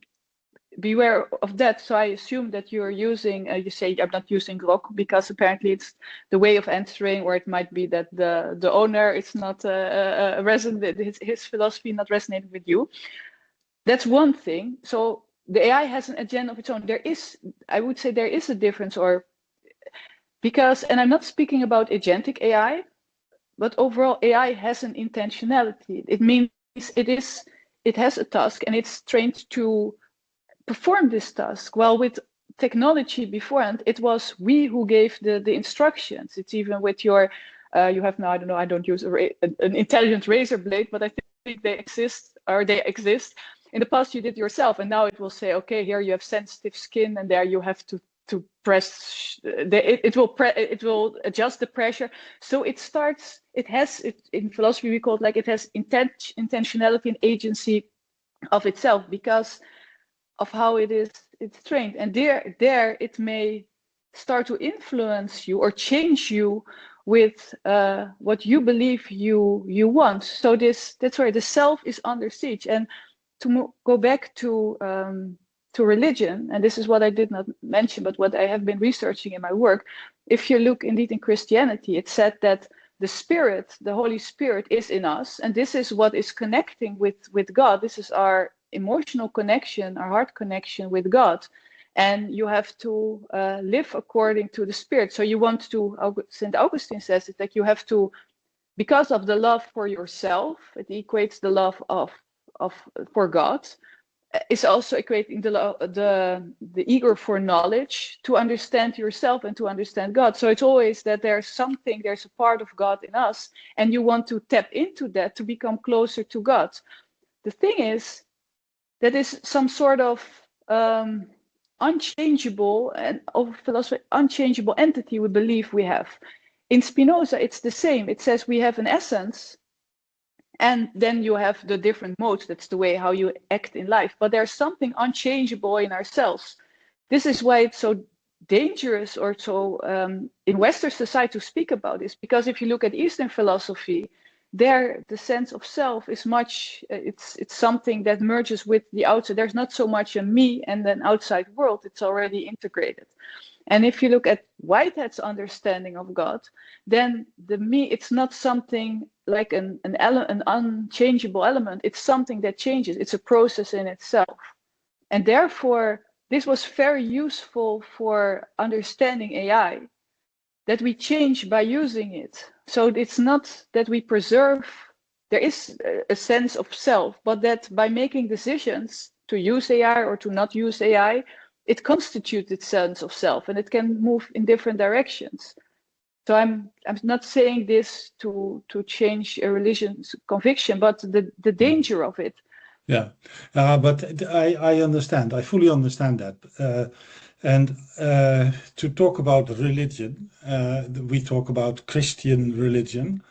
beware of that. So I assume that you're using, you say I'm not using Grok because apparently it's the way of answering, or it might be that the owner is not resonant, his philosophy not resonating with you. That's one thing. So the AI has an agenda of its own. I would say there is a difference, or because, and I'm not speaking about agentic AI, but overall AI has an intentionality. It means it has a task and it's trained to perform this task. While with technology beforehand, it was we who gave the instructions. It's even with your, you have now, I don't know, I don't use an intelligent razor blade, but I think they exist. In the past, you did yourself, and now it will say, okay, here you have sensitive skin, and there you have to press. It will adjust the pressure. So it starts. It has in philosophy we call it like it has intentionality and agency of itself because of how it's trained, and there it may start to influence you or change you with what you believe you want. So that's where the self is under siege. And to go back to religion, and this is what I did not mention, but what I have been researching in my work. If you look indeed in Christianity, it said that the Spirit, the Holy Spirit, is in us, and this is what is connecting with God. This is our emotional connection, our heart connection with God, and you have to live according to the Spirit. So you want to, St. Augustine says it, like you have to, because of the love for yourself, it equates the love for God. It's also equating the eager for knowledge to understand yourself and to understand God. So it's always that there's a part of God in us, and you want to tap into that to become closer to God. The thing is, that is some sort of unchangeable and of philosophy, unchangeable entity we believe we have. In Spinoza, it's the same. It says we have an essence, and then you have the different modes. That's the way how you act in life. But there's something unchangeable in ourselves. This is why it's so dangerous, or so in Western society to speak about this. Because if you look at Eastern philosophy, there the sense of self is much. It's something that merges with the outside. There's not so much a me and an outside world. It's already integrated. And if you look at Whitehead's understanding of God, then the me, it's not something like an unchangeable element. It's something that changes. It's a process in itself. And therefore, this was very useful for understanding AI, that we change by using it. So it's not that we preserve, there is a sense of self, but that by making decisions to use AI or to not use AI, it constitutes its sense of self, and it can move in different directions. So I'm not saying this to change a religion's conviction, but the danger of it. Yeah, but I understand. I fully understand that. And to talk about religion, we talk about Christian religion,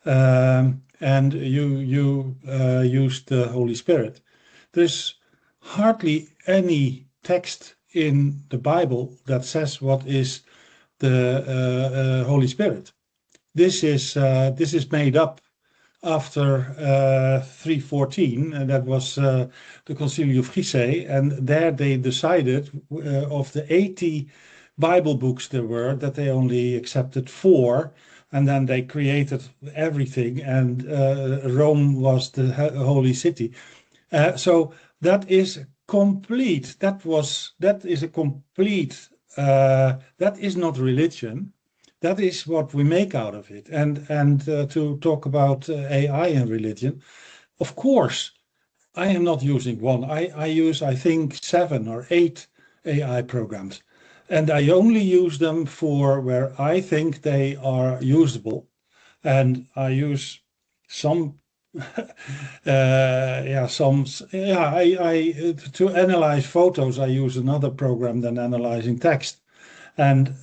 and you used the Holy Spirit. There's hardly any text in the Bible that says what is the Holy Spirit. This is made up after 314, and that was the Concilium of Nicea, and there they decided of the 80 Bible books there were, that they only accepted 4, and then they created everything, and Rome was the holy city. So that is complete. That is a complete. That is not religion. That is what we make out of it. And to talk about AI and religion, of course, I am not using one. I use, I think, 7 or 8 AI programs, and I only use them for where I think they are usable, and I use some. To analyze photos, I use another program than analyzing text, and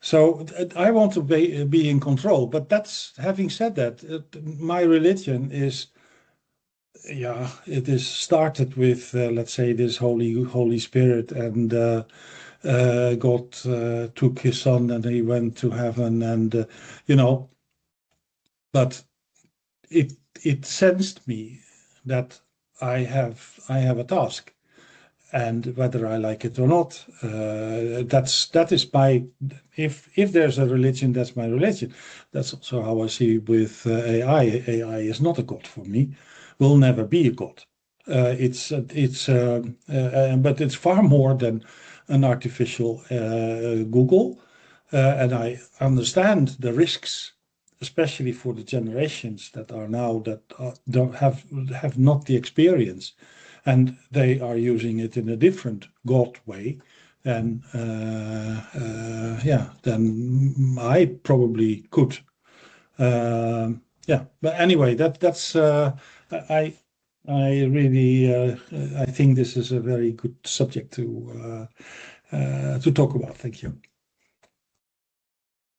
so I want to be in control. But that's, having said that, my religion is, it is started with let's say this Holy Spirit, and God took his son and he went to heaven, and but it sensed me that I have a task, and whether I like it or not, that is my. If there's a religion, that's my religion. That's also how I see with AI. AI is not a god for me. Will never be a god. But it's far more than an artificial Google, and I understand the risks, especially for the generations that are now don't have not the experience, and they are using it in a different God way than than I probably could. But anyway, that's I really I think this is a very good subject to talk about. Thank you.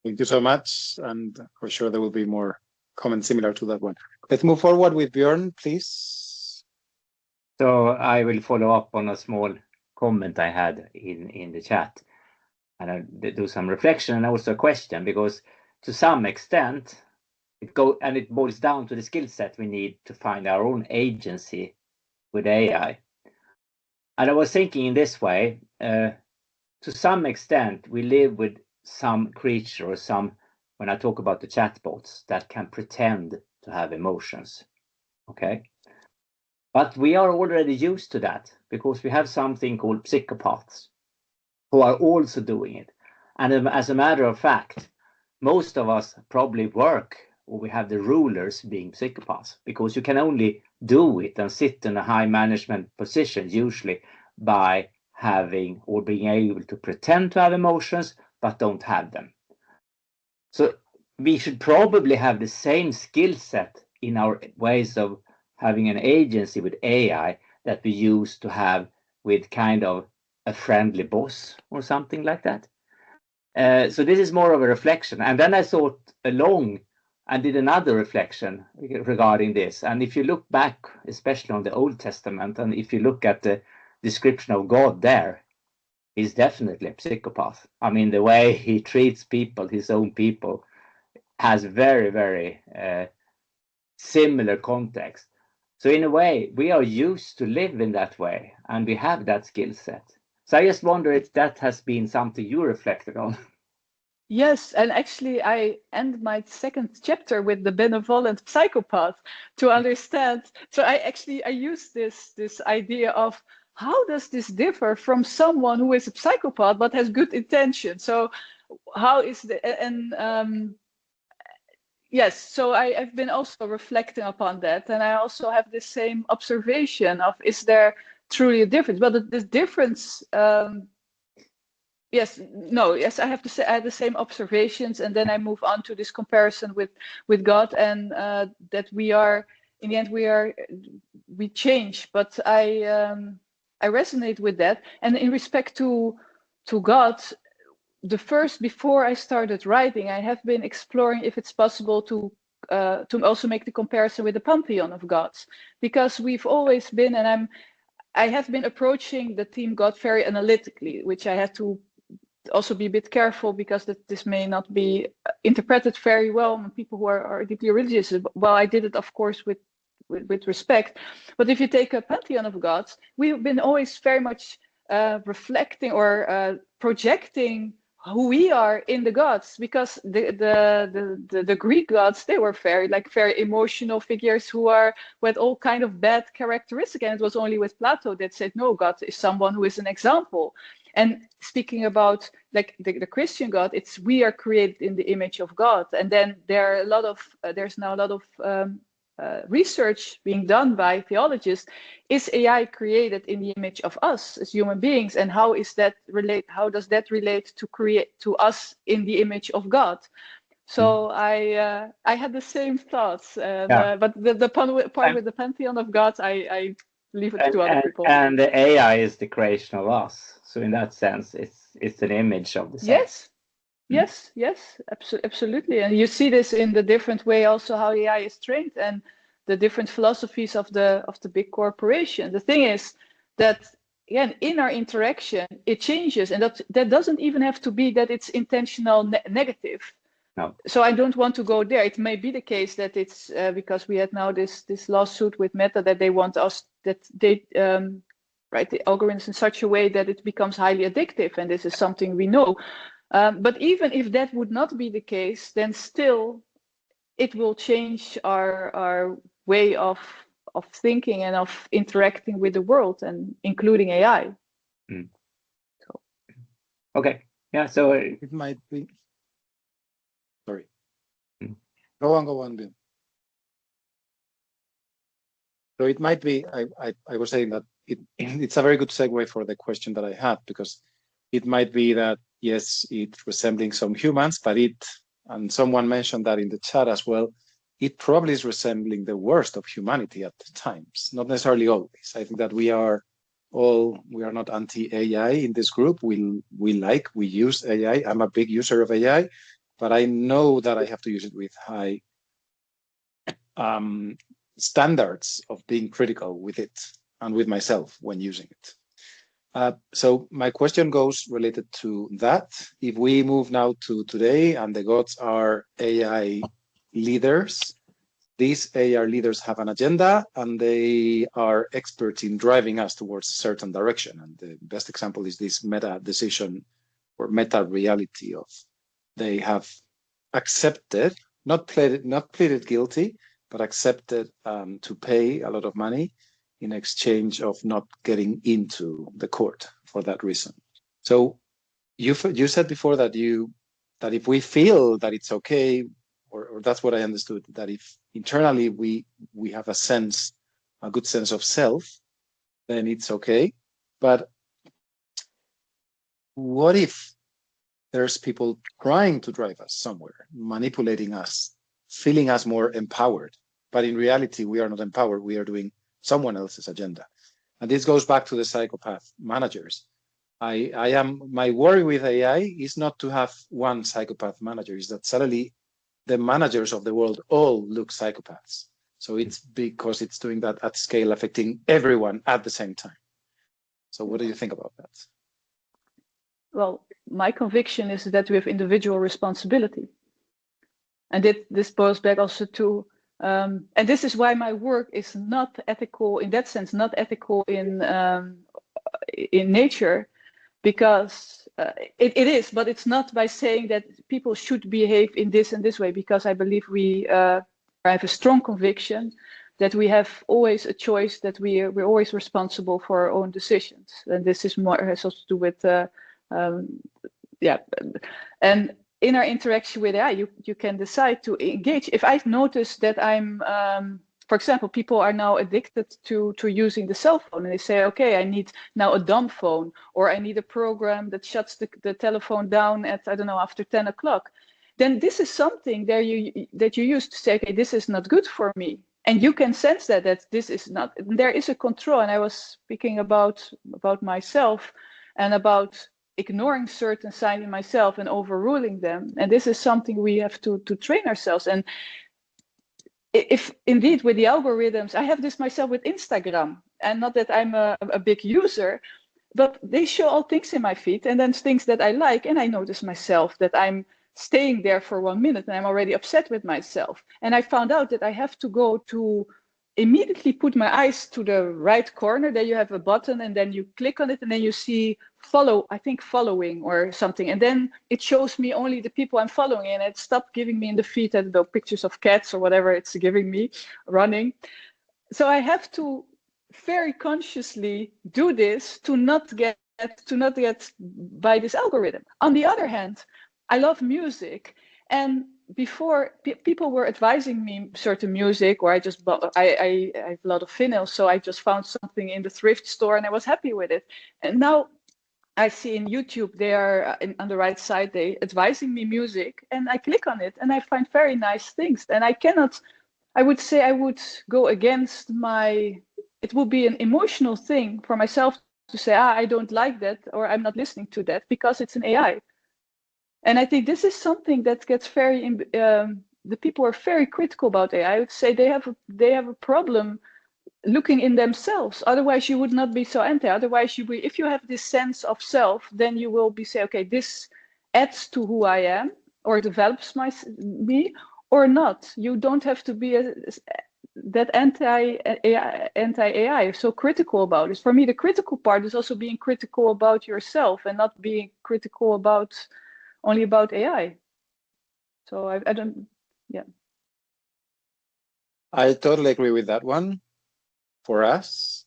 Thank you so much, and for sure there will be more comments similar to that one. Let's move forward with Björn, please. So I will follow up on a small comment I had in the chat, and I'll do some reflection and also a question, because to some extent it boils down to the skill set we need to find our own agency with AI. And I was thinking in this way, to some extent we live with some creature or some, when I talk about the chatbots, that can pretend to have emotions. Okay. But we are already used to that because we have something called psychopaths who are also doing it. And as a matter of fact, most of us probably work, or we have the rulers being psychopaths, because you can only do it and sit in a high management position usually by having or being able to pretend to have emotions but don't have them. So we should probably have the same skill set in our ways of having an agency with AI that we used to have with kind of a friendly boss or something like that. So this is more of a reflection. And then I thought along and did another reflection regarding this. And if you look back, especially on the Old Testament, and if you look at the description of God there, he's definitely a psychopath. I mean, the way he treats people, his own people, has very, very similar context. So in a way, we are used to live in that way, and we have that skill set. So I just wonder if that has been something you reflected on. Yes, and actually I end my second chapter with the benevolent psychopath to understand. So I use this idea of how does this differ from someone who is a psychopath but has good intention. So how is the yes, so I've been also reflecting upon that, and I also have the same observation of, is there truly a difference? Well, the difference, yes, I have to say I had the same observations, and then I move on to this comparison with God, and that we are, in the end, we change. But I resonate with that, and in respect to God, before I started writing, I have been exploring if it's possible to also make the comparison with the pantheon of gods, because we've always been, and I have been approaching the theme God very analytically, which I had to also be a bit careful, because this may not be interpreted very well on people who are deeply religious. Well, I did it, of course, with respect. But if you take a pantheon of gods, we've been always very much reflecting or projecting who we are in the gods, because the Greek gods, they were very emotional figures who had all kind of bad characteristics, and it was only with Plato that said no, God is someone who is an example. And speaking about like the Christian God, it's we are created in the image of God, and then there's now a lot of research being done by theologists. Is AI created in the image of us as human beings, and how does that relate to us in the image of God? So I had the same thoughts, but the part with the pantheon of gods, I leave it to other people. And the AI is the creation of us, so in that sense it's an image of the self. Yes, absolutely. And you see this in the different way also how AI is trained, and the different philosophies of the big corporation. The thing is that, again, in our interaction, it changes, and that doesn't even have to be that it's intentional negative. No. So I don't want to go there. It may be the case that it's because we had now this lawsuit with Meta, that they want us, that they right? The algorithms in such a way that it becomes highly addictive, and this is something we know. But even if that would not be the case, then still it will change our way of thinking and of interacting with the world, and including AI. So. Okay, yeah. So it might be. Sorry. Go on, Bill. So it might be. I was saying that it's a very good segue for the question that I had, because it might be that yes, it's resembling some humans, but and someone mentioned that in the chat as well, it probably is resembling the worst of humanity at times, not necessarily always. I think that we are not anti-AI in this group. We use AI. I'm a big user of AI, but I know that I have to use it with high standards of being critical with it and with myself when using it. So my question goes related to that. If we move now to today, and the gods are AI leaders, these AI leaders have an agenda, and they are experts in driving us towards a certain direction. And the best example is this meta decision or meta reality of they have accepted, not pleaded guilty, but accepted to pay a lot of money in exchange of not getting into the court for that reason. So you said before that if we feel that it's okay, or that's what I understood, that if internally we have a good sense of self, then it's okay. But what if there's people trying to drive us somewhere, manipulating us, feeling us more empowered, but in reality we are not empowered, we are doing someone else's agenda? And this goes back to the psychopath managers. My worry with AI is not to have one psychopath manager, is that suddenly the managers of the world all look psychopaths. So it's because it's doing that at scale, affecting everyone at the same time. So what do you think about that? Well, my conviction is that we have individual responsibility. And this goes back also to, and this is why my work is not ethical in that sense, not ethical in nature, because it is, but it's not by saying that people should behave in this and this way, because I believe we have a strong conviction that we have always a choice, that we're always responsible for our own decisions. And this is more has also to do with, and in our interaction with AI, you can decide to engage. If I've noticed that I'm, for example, people are now addicted to using the cell phone, and they say, okay, I need now a dumb phone, or I need a program that shuts the telephone down at, I don't know, after 10 o'clock. Then this is something that you use to say, okay, this is not good for me. And you can sense that this is not, there is a control. And I was speaking about myself and about ignoring certain signs in myself and overruling them. And this is something we have to train ourselves. And if indeed with the algorithms, I have this myself with Instagram, and not that I'm a big user, but they show all things in my feed, and then things that I like, and I notice myself that I'm staying there for 1 minute and I'm already upset with myself. And I found out that I have to go to immediately put my eyes to the right corner. There you have a button, and then you click on it, and then you see following or something, and then it shows me only the people I'm following, and it stopped giving me in the feed the pictures of cats or whatever it's giving me running. So I have to very consciously do this to not get by this algorithm. On the other hand, I love music, and before people were advising me certain music, or I have a lot of vinyl, so I just found something in the thrift store and I was happy with it. And now I see in YouTube, they are on the right side, they advising me music, and I click on it and I find very nice things. And I would say I would go against it would be an emotional thing for myself to say, I don't like that, or I'm not listening to that because it's an AI. And I think this is something that gets the people are very critical about AI. I would say they have a problem looking in themselves. Otherwise, you would not be so anti. Otherwise, if you have this sense of self, then you will be say, okay, this adds to who I am or develops me or not. You don't have to be that anti-AI so critical about it. For me, the critical part is also being critical about yourself and not being critical about only about AI. So I don't, yeah. I totally agree with that one. For us,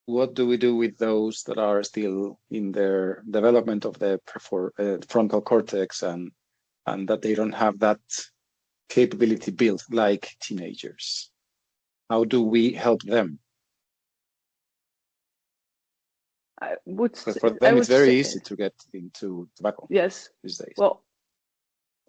what do we do with those that are still in their development of the frontal cortex and that they don't have that capability built like teenagers? How do we help them? I would, Because for them, it's very say, easy to get into tobacco. Yes. These days. Well,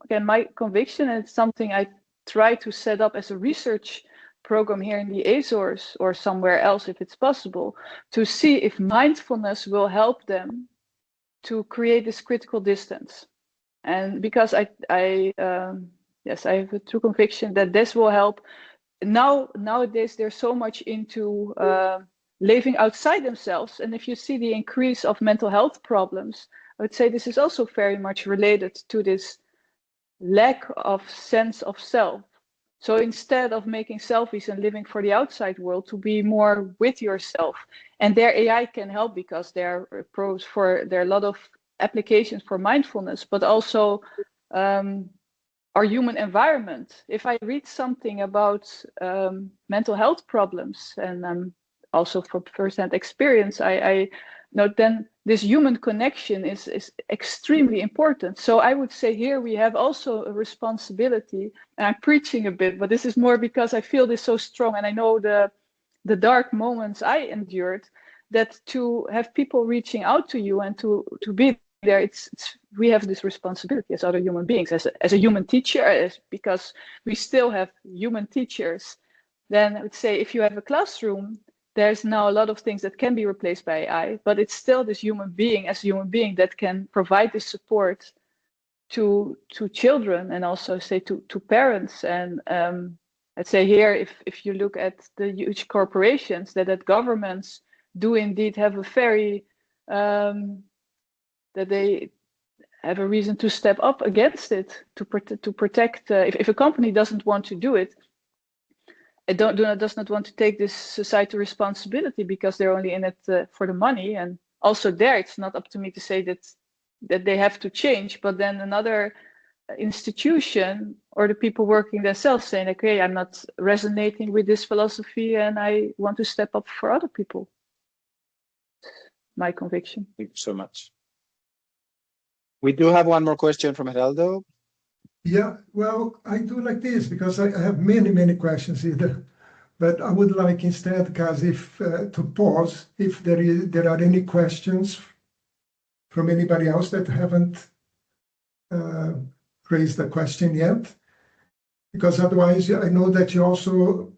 again, my conviction, and it's something I try to set up as a research program here in the Azores or somewhere else, if it's possible, to see if mindfulness will help them to create this critical distance. And because yes, I have a true conviction that this will help. Nowadays, they're so much into living outside themselves. And if you see the increase of mental health problems, I would say this is also very much related to this lack of sense of self. So instead of making selfies and living for the outside world, to be more with yourself. And their AI can help because there are a lot of applications for mindfulness, but also our human environment. If I read something about mental health problems, and also from firsthand experience, I note then this human connection is extremely important. So I would say here we have also a responsibility, and I'm preaching a bit, but this is more because I feel this so strong, and I know the dark moments I endured, that to have people reaching out to you and to be there, we have this responsibility as other human beings, as a human teacher, because we still have human teachers. Then I would say if you have a classroom, there's now a lot of things that can be replaced by AI, but it's still this human being as a human being that can provide this support to children and also say to parents. And I'd say here, if you look at the huge corporations, that governments do indeed have a very that they have a reason to step up against it, to protect. If a company doesn't want to do it, it does not want to take this societal responsibility because they're only in it for the money. And also there, it's not up to me to say that they have to change, but then another institution or the people working themselves saying, okay, I'm not resonating with this philosophy and I want to step up for other people. My conviction. Thank you so much. We do have one more question from Geraldo. Yeah, well, I do like this because I have many questions either, but I would like instead, guys, to pause if there are any questions from anybody else that haven't raised a question yet, because otherwise I know that you also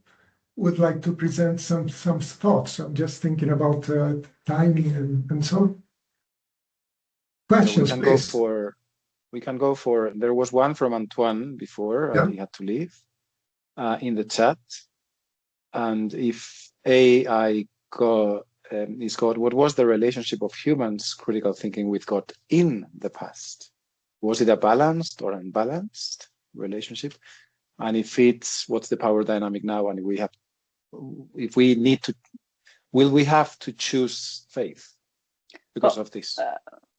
would like to present some thoughts. I'm just thinking about timing and so on. Questions, so please. We can go for, there was one from Antoine before, he had to leave, in the chat. And if AI is God, what was the relationship of humans' critical thinking with God in the past? Was it a balanced or unbalanced relationship? And if it's, what's the power dynamic now? And if we need to, will we have to choose faith because of this?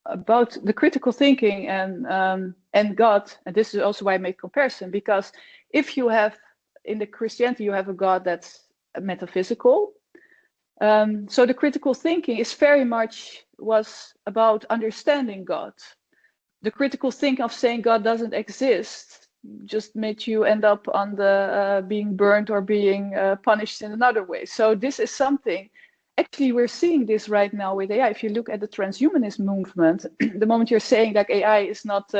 About the critical thinking and God, and this is also why I make comparison, because if you have in the Christianity, you have a God that's metaphysical. So the critical thinking is very much was about understanding God. The critical thinking of saying God doesn't exist just made you end up on the being burned or being punished in another way. So this is something. Actually, we're seeing this right now with AI. If you look at the transhumanist movement, the moment you're saying that AI is not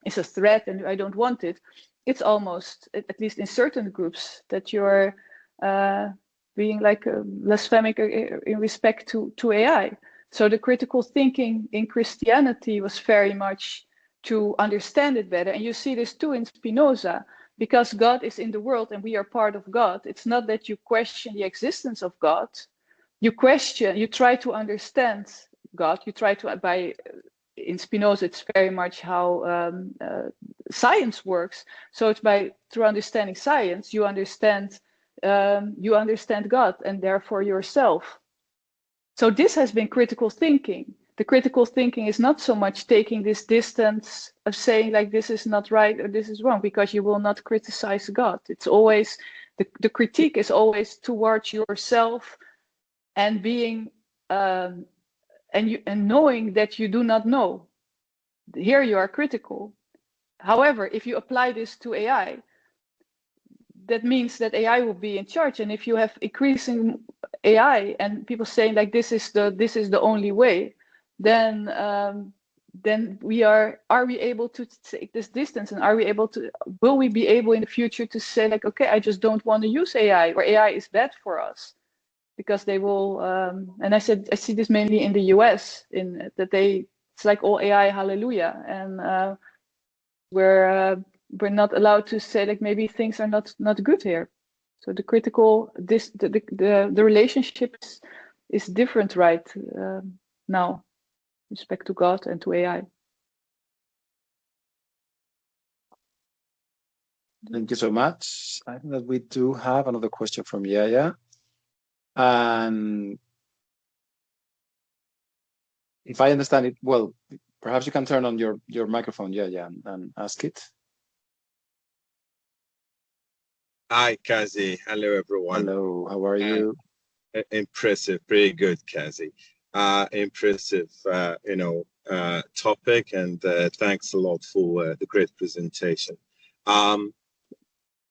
is a threat and I don't want it, it's almost, at least in certain groups, that you're being like blasphemic in respect to AI. So the critical thinking in Christianity was very much to understand it better. And you see this too in Spinoza, because God is in the world and we are part of God. It's not that you question the existence of God. You try to understand God. You try to, in Spinoza, it's very much how science works. So it's through understanding science, you understand you understand God and therefore yourself. So this has been critical thinking. The critical thinking is not so much taking this distance of saying like this is not right or this is wrong, because you will not criticize God. It's always, the critique is always towards yourself and being, and knowing that you do not know. Here you are critical. However, if you apply this to AI, that means that AI will be in charge. And if you have increasing AI and people saying like this is the only way, then we are we able to take this distance, and will we be able in the future to say like, okay, I just don't want to use AI, or AI is bad for us, because they will and I see this mainly in the US, in that it's like all AI hallelujah, and we're not allowed to say like maybe things are not good here. So the critical, the relationship is different right now, with respect to God and to AI. Thank you so much. I think that we do have another question from Yaya. And if I understand it well, perhaps you can turn on your microphone, Yaya, and ask it. Hi, Kazi. Hello, everyone. Hello, how are you? Impressive, pretty good, Kazi. Impressive, topic, and thanks a lot for the great presentation.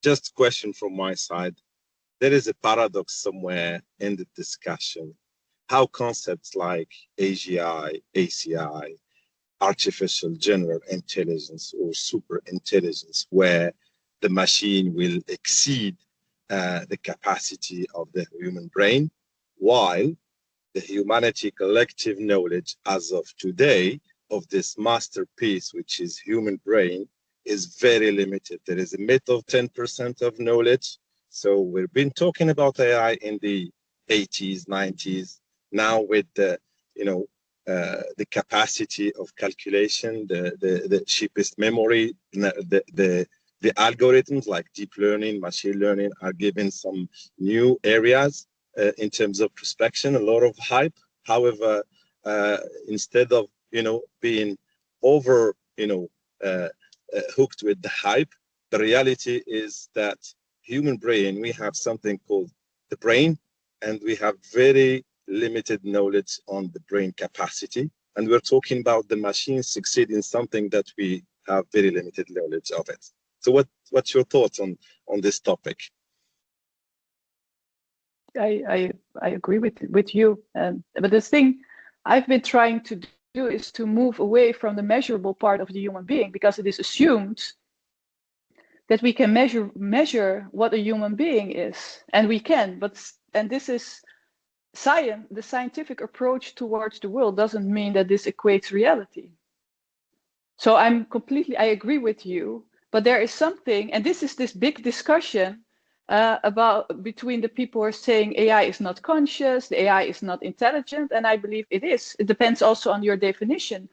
Just a question from my side. There is a paradox somewhere in the discussion. How concepts like AGI, ACI, artificial general intelligence or super intelligence, where the machine will exceed the capacity of the human brain, while the humanity collective knowledge as of today of this masterpiece, which is human brain, is very limited. There is a myth of 10% of knowledge. So we've been talking about AI in the 80s, 90s. Now with the capacity of calculation, the cheapest memory, the algorithms like deep learning, machine learning are given some new areas in terms of prospection, a lot of hype. However, instead of being over hooked with the hype, the reality is that human brain, we have something called the brain, and we have very limited knowledge on the brain capacity. And we're talking about the machine succeeding something that we have very limited knowledge of it. So what's your thoughts on this topic? I agree with you. But the thing I've been trying to do is to move away from the measurable part of the human being, because it is assumed that we can measure what a human being is, and we can. And this is science. The scientific approach towards the world doesn't mean that this equates reality. So I agree with you. But there is something, and this is this big discussion between the people who are saying AI is not conscious, the AI is not intelligent, and I believe it is. It depends also on your definition.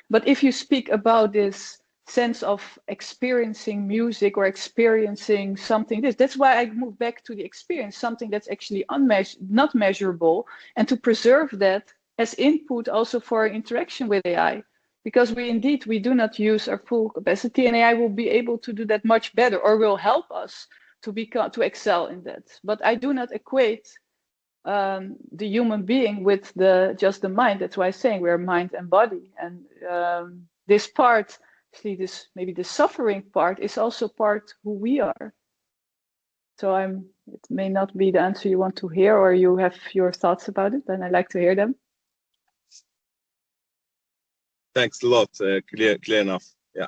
But if you speak about this sense of experiencing music or experiencing something, that's why I move back to the experience, something that's actually not measurable, and to preserve that as input also for interaction with AI. Because we do not use our full capacity, and AI will be able to do that much better, or will help us to excel in that. But I do not equate the human being with just the mind. That's why I'm saying we're mind and body, and this part, actually, maybe the suffering part, is also part who we are. So it may not be the answer you want to hear, or you have your thoughts about it, and I like to hear them. Thanks a lot. Clear enough. Yeah.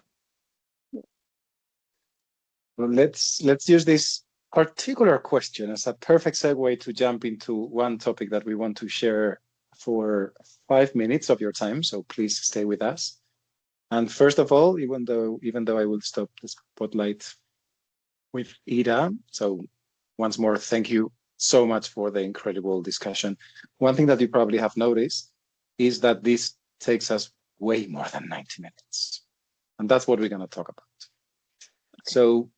Well, let's use this particular question as a perfect segue to jump into one topic that we want to share for 5 minutes of your time. So please stay with us. And first of all, even though I will stop the spotlight with Ida, so once more, thank you so much for the incredible discussion. One thing that you probably have noticed is that this takes us way more than 90 minutes. And that's what we're going to talk about. So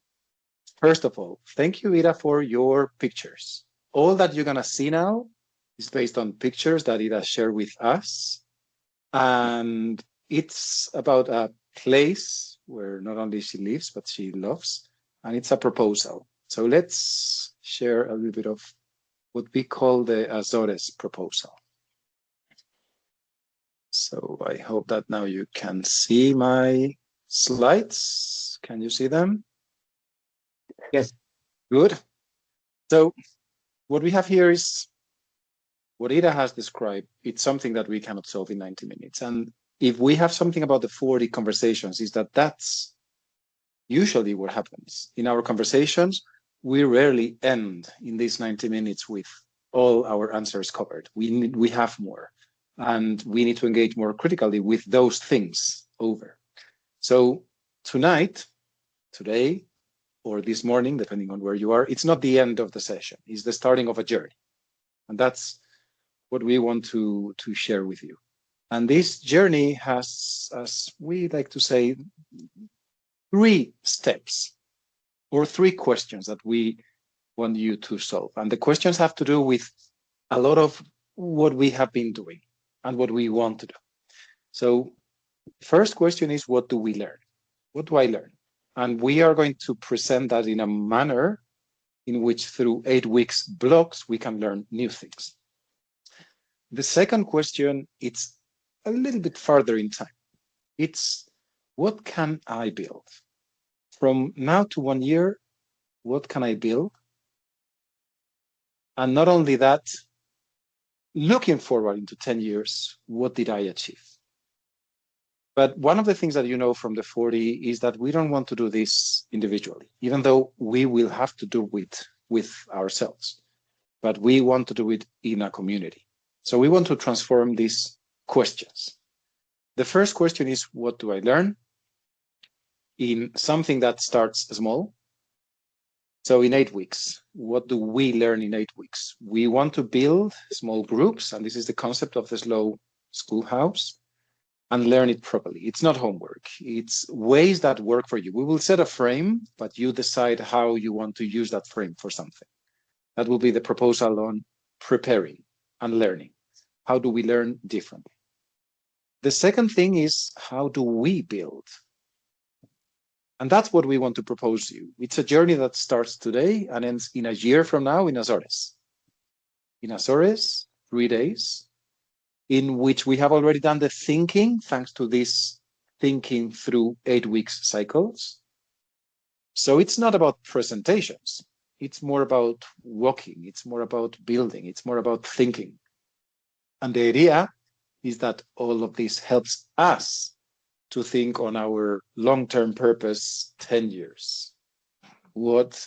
First of all, thank you, Ida, for your pictures. All that you're going to see now is based on pictures that Ida shared with us. And it's about a place where not only she lives, but she loves. And it's a proposal. So let's share a little bit of what we call the Azores proposal. So I hope that now you can see my slides. Can you see them? Yes. Good. So what we have here is what Ida has described. It's something that we cannot solve in 90 minutes. And if we have something about the 40 conversations, is that that's usually what happens. In our conversations, we rarely end in these 90 minutes with all our answers covered. We have more, and we need to engage more critically with those things over. So tonight, today, or this morning, depending on where you are, it's not the end of the session. It's the starting of a journey. And that's what we want to share with you. And this journey has, as we like to say, 3 steps or 3 questions that we want you to solve. And the questions have to do with a lot of what we have been doing and what we want to do. So first question is, what do we learn? What do I learn? And we are going to present that in a manner in which through 8 weeks blocks, we can learn new things. The second question, it's a little bit farther in time. It's, what can I build? From now to 1 year, what can I build? And not only that, looking forward into 10 years, what did I achieve? But one of the things that you know from the 40 is that we don't want to do this individually, even though we will have to do it with ourselves. But we want to do it in a community. So we want to transform these questions. The first question is, what do I learn? In something that starts small. So in 8 weeks, what do we learn in 8 weeks? We want to build small groups, and this is the concept of the slow schoolhouse, and learn it properly. It's not homework. It's ways that work for you. We will set a frame, but you decide how you want to use that frame for something. That will be the proposal on preparing and learning. How do we learn differently? The second thing is, how do we build? And that's what we want to propose to you. It's a journey that starts today and ends in a year from now in Azores. In Azores, 3 days, in which we have already done the thinking, thanks to this thinking through 8 weeks cycles. So it's not about presentations. It's more about walking. It's more about building. It's more about thinking. And the idea is that all of this helps us to think on our long-term purpose 10 years. What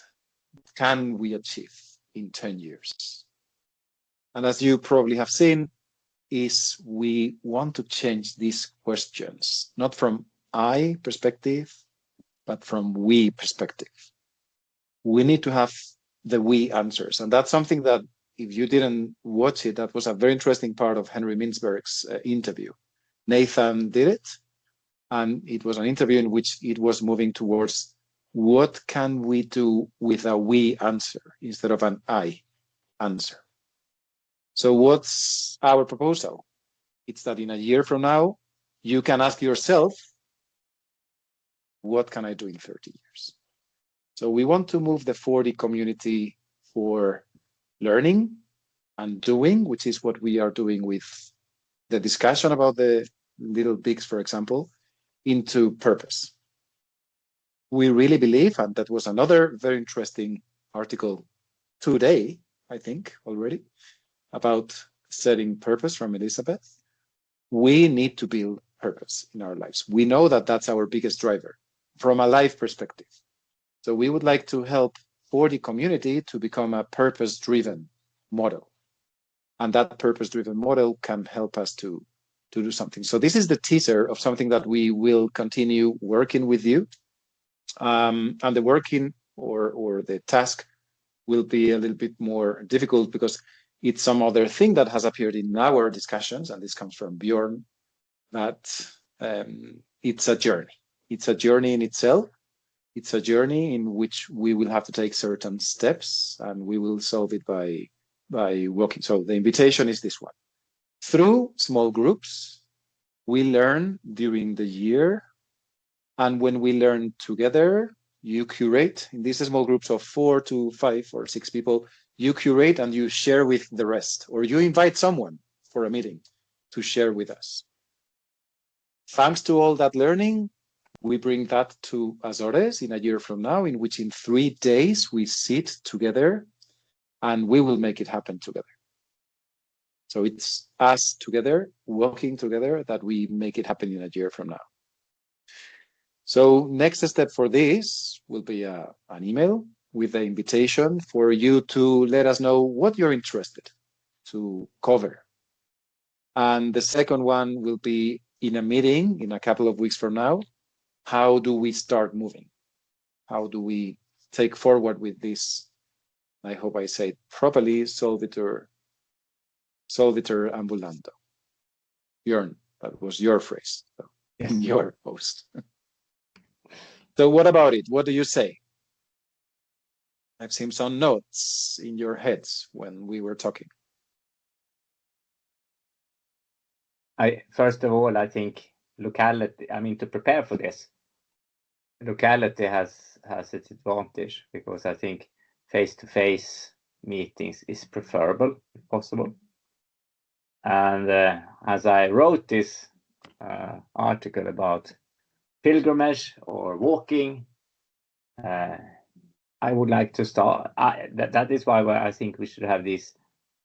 can we achieve in 10 years? And as you probably have seen, is we want to change these questions, not from I perspective, but from we perspective. We need to have the we answers. And that's something that, if you didn't watch it, that was a very interesting part of Henry Mintzberg's interview. Nathan did it. And it was an interview in which it was moving towards what can we do with a we answer instead of an I answer. So what's our proposal? It's that in a year from now, you can ask yourself, what can I do in 30 years? So we want to move the 40 community for learning and doing, which is what we are doing with the discussion about the little pigs, for example, into purpose. We really believe, and that was another very interesting article today, I think, already, about setting purpose from Elizabeth. We need to build purpose in our lives. We know that that's our biggest driver from a life perspective. So we would like to help 40 community to become a purpose-driven model. And that purpose-driven model can help us to do something. So this is the teaser of something that we will continue working with you. And the working or the task will be a little bit more difficult because it's some other thing that has appeared in our discussions, and this comes from Bjorn, that it's a journey. It's a journey in itself. It's a journey in which we will have to take certain steps, and we will solve it by walking. So the invitation is this one. Through small groups, we learn during the year, and when we learn together, you curate. In these small groups of 4 to 5 or 6 people, you curate and you share with the rest, or you invite someone for a meeting to share with us. Thanks to all that learning, we bring that to Azores in a year from now, in which in 3 days we sit together and we will make it happen together. So it's us together, working together, that we make it happen in a year from now. So next step for this will be an email with the invitation for you to let us know what you're interested to cover. And the second one will be in a meeting in a couple of weeks from now. How do we start moving? How do we take forward with this? I hope I say it properly, solvitur ambulando. Björn, that was your phrase, so yes. In your post. So what about it? What do you say? I've seen some notes in your heads when we were talking. First of all, I think locality, to prepare for this, locality has its advantage, because I think face-to-face meetings is preferable if possible. And as I wrote this article about pilgrimage or walking, I would like to start. That is why I think we should have these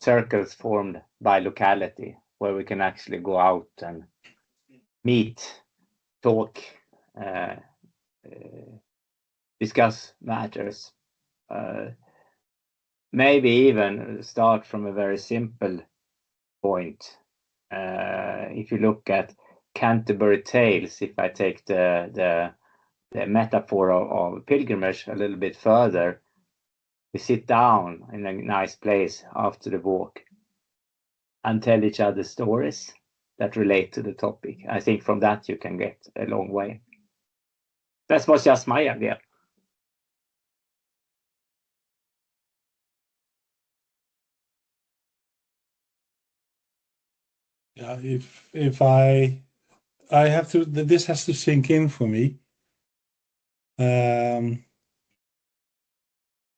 circles formed by locality, where we can actually go out and meet, talk, discuss matters. Maybe even start from a very simple point. If you look at Canterbury Tales, if I take the metaphor of pilgrimage a little bit further, we sit down in a nice place after the walk and tell each other stories that relate to the topic. I think from that you can get a long way. That was just my idea. Yeah, if I have to, this has to sink in for me.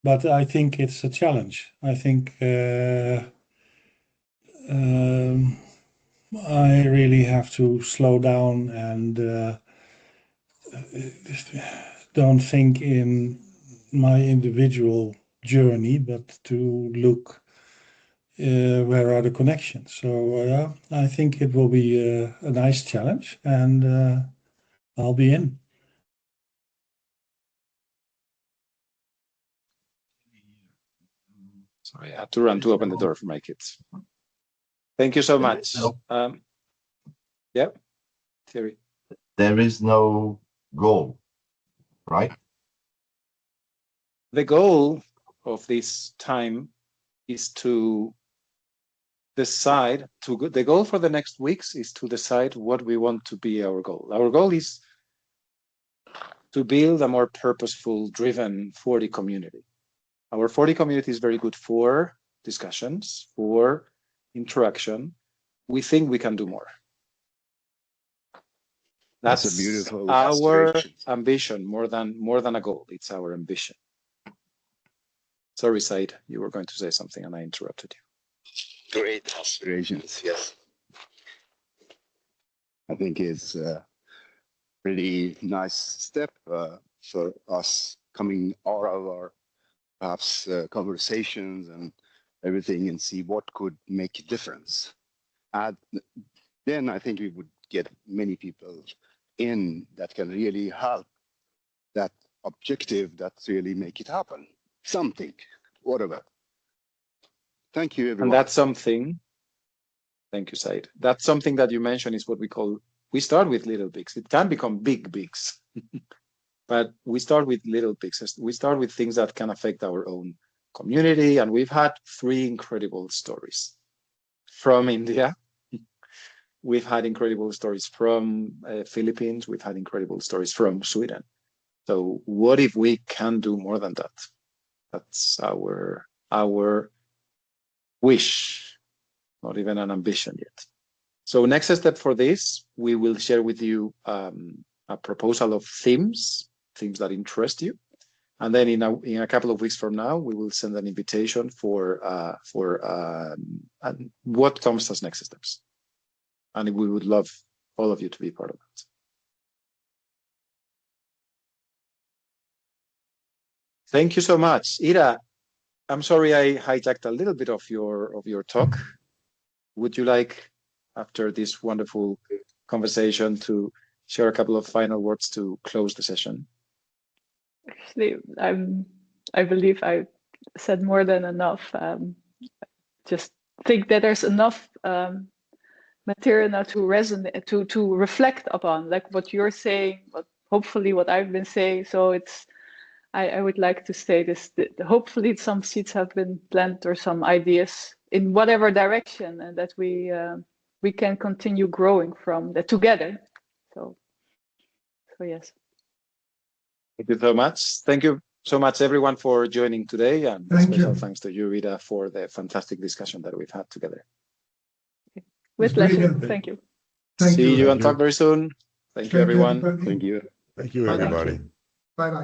But I think it's a challenge. I think I really have to slow down and don't think in my individual journey, but to look where are the connections. So I think it will be a nice challenge, and I'll be in. Sorry, I had to run to open the door for my kids. Thank you so much. Yeah, Thierry. There is no goal, right? The goal of this time is to decide, the goal for the next weeks is to decide what we want to be our goal. Our goal is to build a more purposeful, driven 40 community. Our 40 community is very good for discussions, for interaction. We think we can do more. That's a beautiful our ambition, more than a goal. It's our ambition. Sorry, Said, you were going to say something and I interrupted you. Great aspirations, yes. I think it's a pretty nice step for us coming out of our perhaps conversations and everything, and see what could make a difference. Then I think we would get many people in that can really help that objective, that really make it happen. Something, whatever. Thank you, everyone. And that's something, thank you, Said. That's something that you mentioned is what we call, we start with little bigs. It can become big bigs, but we start with little bigs. We start with things that can affect our own community. And we've had 3 incredible stories from India. We've had incredible stories from Philippines. We've had incredible stories from Sweden. So what if we can do more than that? That's our wish, not even an ambition yet. So next step for this, we will share with you a proposal of themes that interest you. And then in a couple of weeks from now, we will send an invitation for what comes as next steps. And we would love all of you to be part of that. Thank you so much. Ira, I'm sorry I hijacked a little bit of your talk. Would you like, after this wonderful conversation, to share a couple of final words to close the session? Actually, I believe I said more than enough. Just think that there's enough material now to resonate, to reflect upon, like what you're saying, but hopefully what I've been saying. So it's, I would like to say this, hopefully some seeds have been planted or some ideas in whatever direction, and that we can continue growing from that together. So yes. Thank you so much. Thank you so much, everyone, for joining today. And special thanks to you, Ida, for the fantastic discussion that we've had together. With pleasure. Thank you. See you and talk very soon. Thank you, everyone. Thank you. Thank you, everybody. Bye-bye.